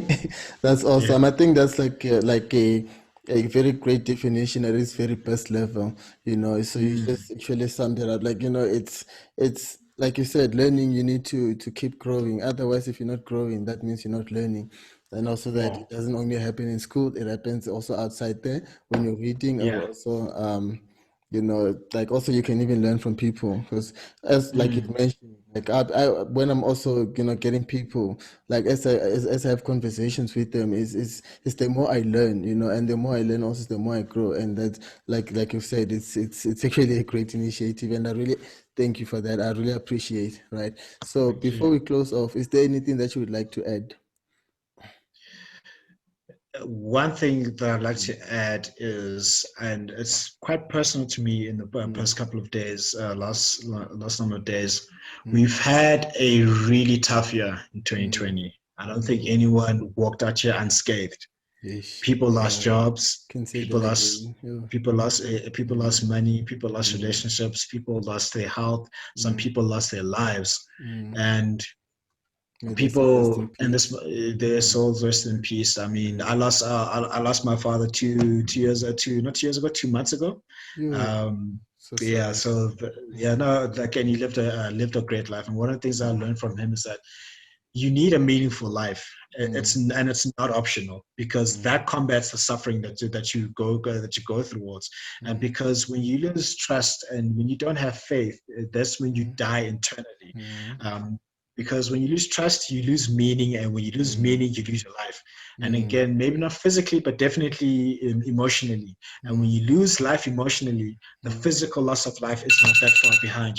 Speaker 1: That's
Speaker 2: Yeah.
Speaker 1: awesome. I think that's like a very great definition at its very best level. So you just actually summed it up. Like, it's like you said, learning. You need to keep growing. Otherwise, if you're not growing, that means you're not learning. And also that
Speaker 2: Wow.
Speaker 1: it doesn't only happen in school; it happens also outside there when you're reading, or
Speaker 2: Yeah.
Speaker 1: also like also you can even learn from people, because as like you mentioned, like I when I'm also getting people, like as I have conversations with them, is the more I learn, and the more I learn also the more I grow. And that, like you said, it's actually a great initiative, and I really thank you for that. I really appreciate, right? So
Speaker 2: Thank
Speaker 1: before
Speaker 2: you.
Speaker 1: we close off, is there anything that you would like to add?
Speaker 2: One thing that I'd like to add is, and it's quite personal to me in the past couple of days, last number of days, we've had a really tough year in 2020. I don't think anyone walked out here unscathed.
Speaker 1: Yes,
Speaker 2: People lost jobs,
Speaker 1: can say
Speaker 2: people
Speaker 1: that
Speaker 2: lost
Speaker 1: again. Yeah.
Speaker 2: people lost money, people lost relationships, people lost their health, some people lost their lives, and
Speaker 1: May the soul rest in
Speaker 2: people and
Speaker 1: peace.
Speaker 2: their souls rest in peace. I mean, I lost my father two years not 2 years ago, 2 months ago.
Speaker 1: You
Speaker 2: um
Speaker 1: so
Speaker 2: yeah,
Speaker 1: sorry.
Speaker 2: so yeah, no, like, and he lived a great life, and one of the things I learned from him is that you need a meaningful life. It's not optional, because that combats the suffering that you go towards. And because when you lose trust and when you don't have faith, that's when you die internally. um, because when you lose trust, you lose meaning, and when you lose meaning, you lose your life. And again, maybe not physically, but definitely emotionally. And when you lose life emotionally, the physical loss of life is not that far behind,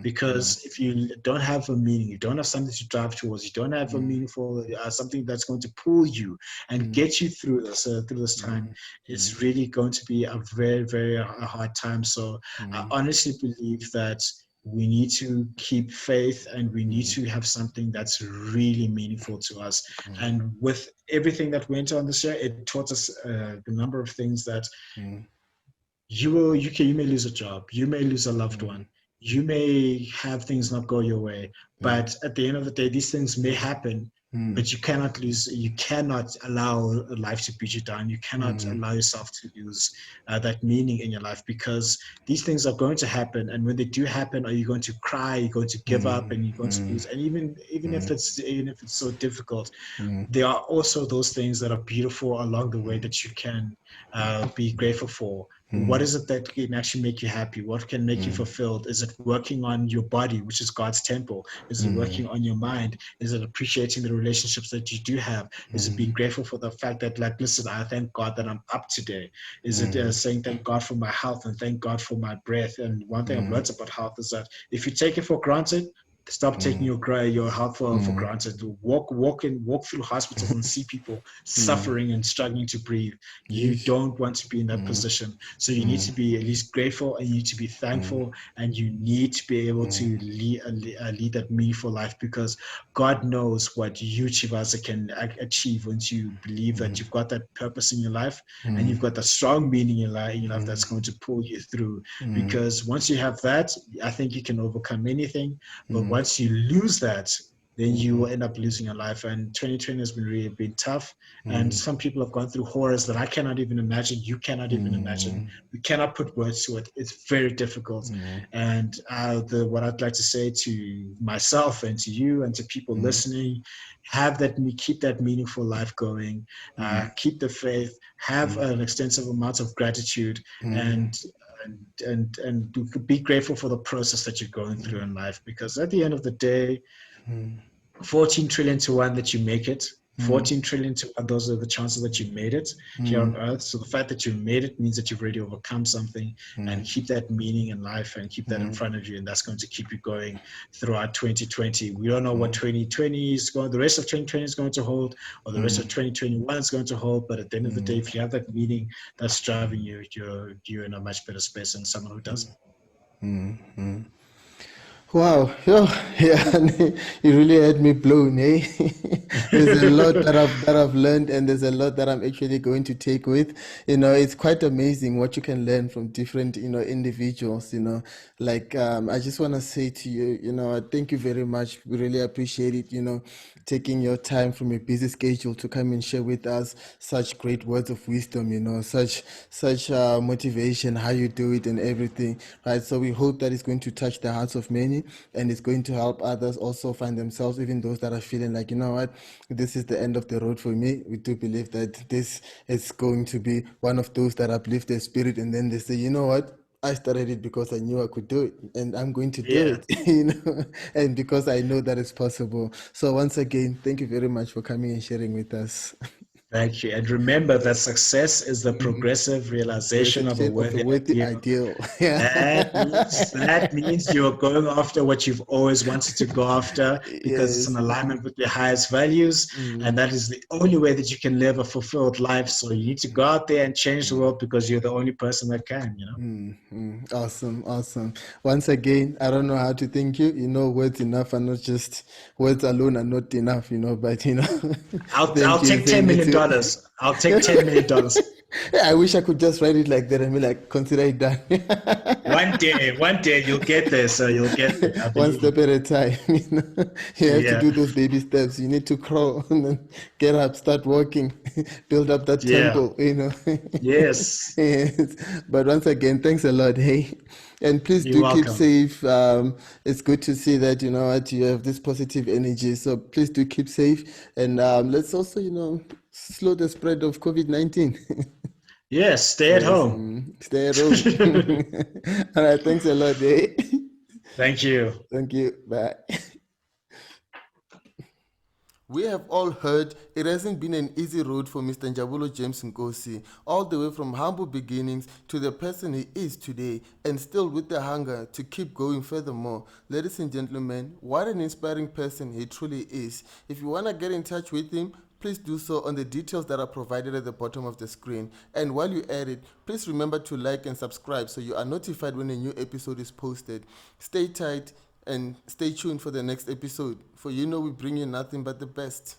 Speaker 2: because if you don't have a meaning, you don't have something to drive towards, you don't have a meaningful something that's going to pull you and get you through this time, it's really going to be a very, very hard time. So I honestly believe that we need to keep faith, and we need to have something that's really meaningful to us. And with everything that went on this year, it taught us the number of things that you may lose a job, you may lose a loved one, you may have things not go your way, but at the end of the day, these things may happen. But you cannot allow life to beat you down. You cannot allow yourself to lose that meaning in your life, because these things are going to happen. And when they do happen, are you going to cry? You're going to give up, and you're going to lose. And even if it's so difficult, there are also those things that are beautiful along the way that you can be grateful for. What is it that can actually make you happy? What can make you fulfilled? Is it working on your body, which is God's temple? Is it working on your mind? Is it appreciating the relationships that you do have? Is it being grateful for the fact that, like, listen, I thank God that I'm up today? Is it saying thank God for my health and thank God for my breath? And one thing I've learned about health is that if you take it for granted, stop taking your health for granted. Walk through hospitals and see people suffering and struggling to breathe. You don't want to be in that position. So you need to be at least grateful, and you need to be thankful, and you need to be able to lead that meaningful life, because God knows what you, Chivasa, can achieve once you believe that you've got that purpose in your life and you've got that strong meaning in your life that's going to pull you through. Because once you have that, I think you can overcome anything. But once you lose that, then you will end up losing your life. And 2020 has been really been tough. And some people have gone through horrors that I cannot even imagine. You cannot even imagine. We cannot put words to it. It's very difficult. And what I'd like to say to myself and to you and to people listening, keep that meaningful life going, keep the faith, have an extensive amount of gratitude, and be grateful for the process that you're going through in life, because at the end of the day, 14 trillion to 1 that you make it, 14 trillion to 1, those are the chances that you made it here on earth. So the fact that you made it means that you've already overcome something. And keep that meaning in life and keep that in front of you, and that's going to keep you going throughout 2020. We don't know what 2020 is going, the rest of 2020 is going to hold, or the rest of 2021 is going to hold, but at the end of the day, if you have that meaning that's driving you, you're in a much better space than someone who doesn't.
Speaker 1: Wow, yeah, you really had me blown, eh? There's a lot that I've learned, and there's a lot that I'm actually going to take with. It's quite amazing what you can learn from different, individuals. Like I just want to say to you, thank you very much. We really appreciate it. Taking your time from your busy schedule to come and share with us such great words of wisdom. Such motivation, how you do it, and everything, right? So we hope that it's going to touch the hearts of many, and it's going to help others also find themselves, even those that are feeling like, this is the end of the road for me. We do believe that this is going to be one of those that uplift their spirit, and then they say, you know what, I started it because I knew I could do it, and I'm going to do it, and because I know that it's possible. So once again, thank you very much for coming and sharing with us.
Speaker 2: Thank you. And remember that success is the progressive realization of a worthy ideal.
Speaker 1: ideal.
Speaker 2: That means you're going after what you've always wanted to go after, because it's in alignment with your highest values. And that is the only way that you can live a fulfilled life. So you need to go out there and change the world, because you're the only person that can,
Speaker 1: Awesome. Once again, I don't know how to thank you. Words enough are not just words alone are not enough, but
Speaker 2: I'll take $10 million. I'll take $10 million.
Speaker 1: I wish I could just write it like that and be like, consider it done.
Speaker 2: One day you'll get there, so you'll get there.
Speaker 1: One step at a time. You have to do those baby steps. You need to crawl and then get up, start walking, build up that tempo,
Speaker 2: Yes.
Speaker 1: Yes. But once again, thanks a lot. Hey, and please
Speaker 2: You're welcome.
Speaker 1: Keep safe. It's good to see that, you have this positive energy. So please do keep safe. And let's also, slow the spread of COVID-19.
Speaker 2: Yes, stay at home.
Speaker 1: Stay at home. All right, thanks a lot, eh?
Speaker 2: Thank you.
Speaker 1: Thank you. Bye. We have all heard it hasn't been an easy road for Mr. Njabulo James Nkosi, all the way from humble beginnings to the person he is today, and still with the hunger to keep going furthermore. Ladies and gentlemen, what an inspiring person he truly is. If you want to get in touch with him, please do so on the details that are provided at the bottom of the screen. And while you're at it, please remember to like and subscribe so you are notified when a new episode is posted. Stay tight and stay tuned for the next episode, for we bring you nothing but the best.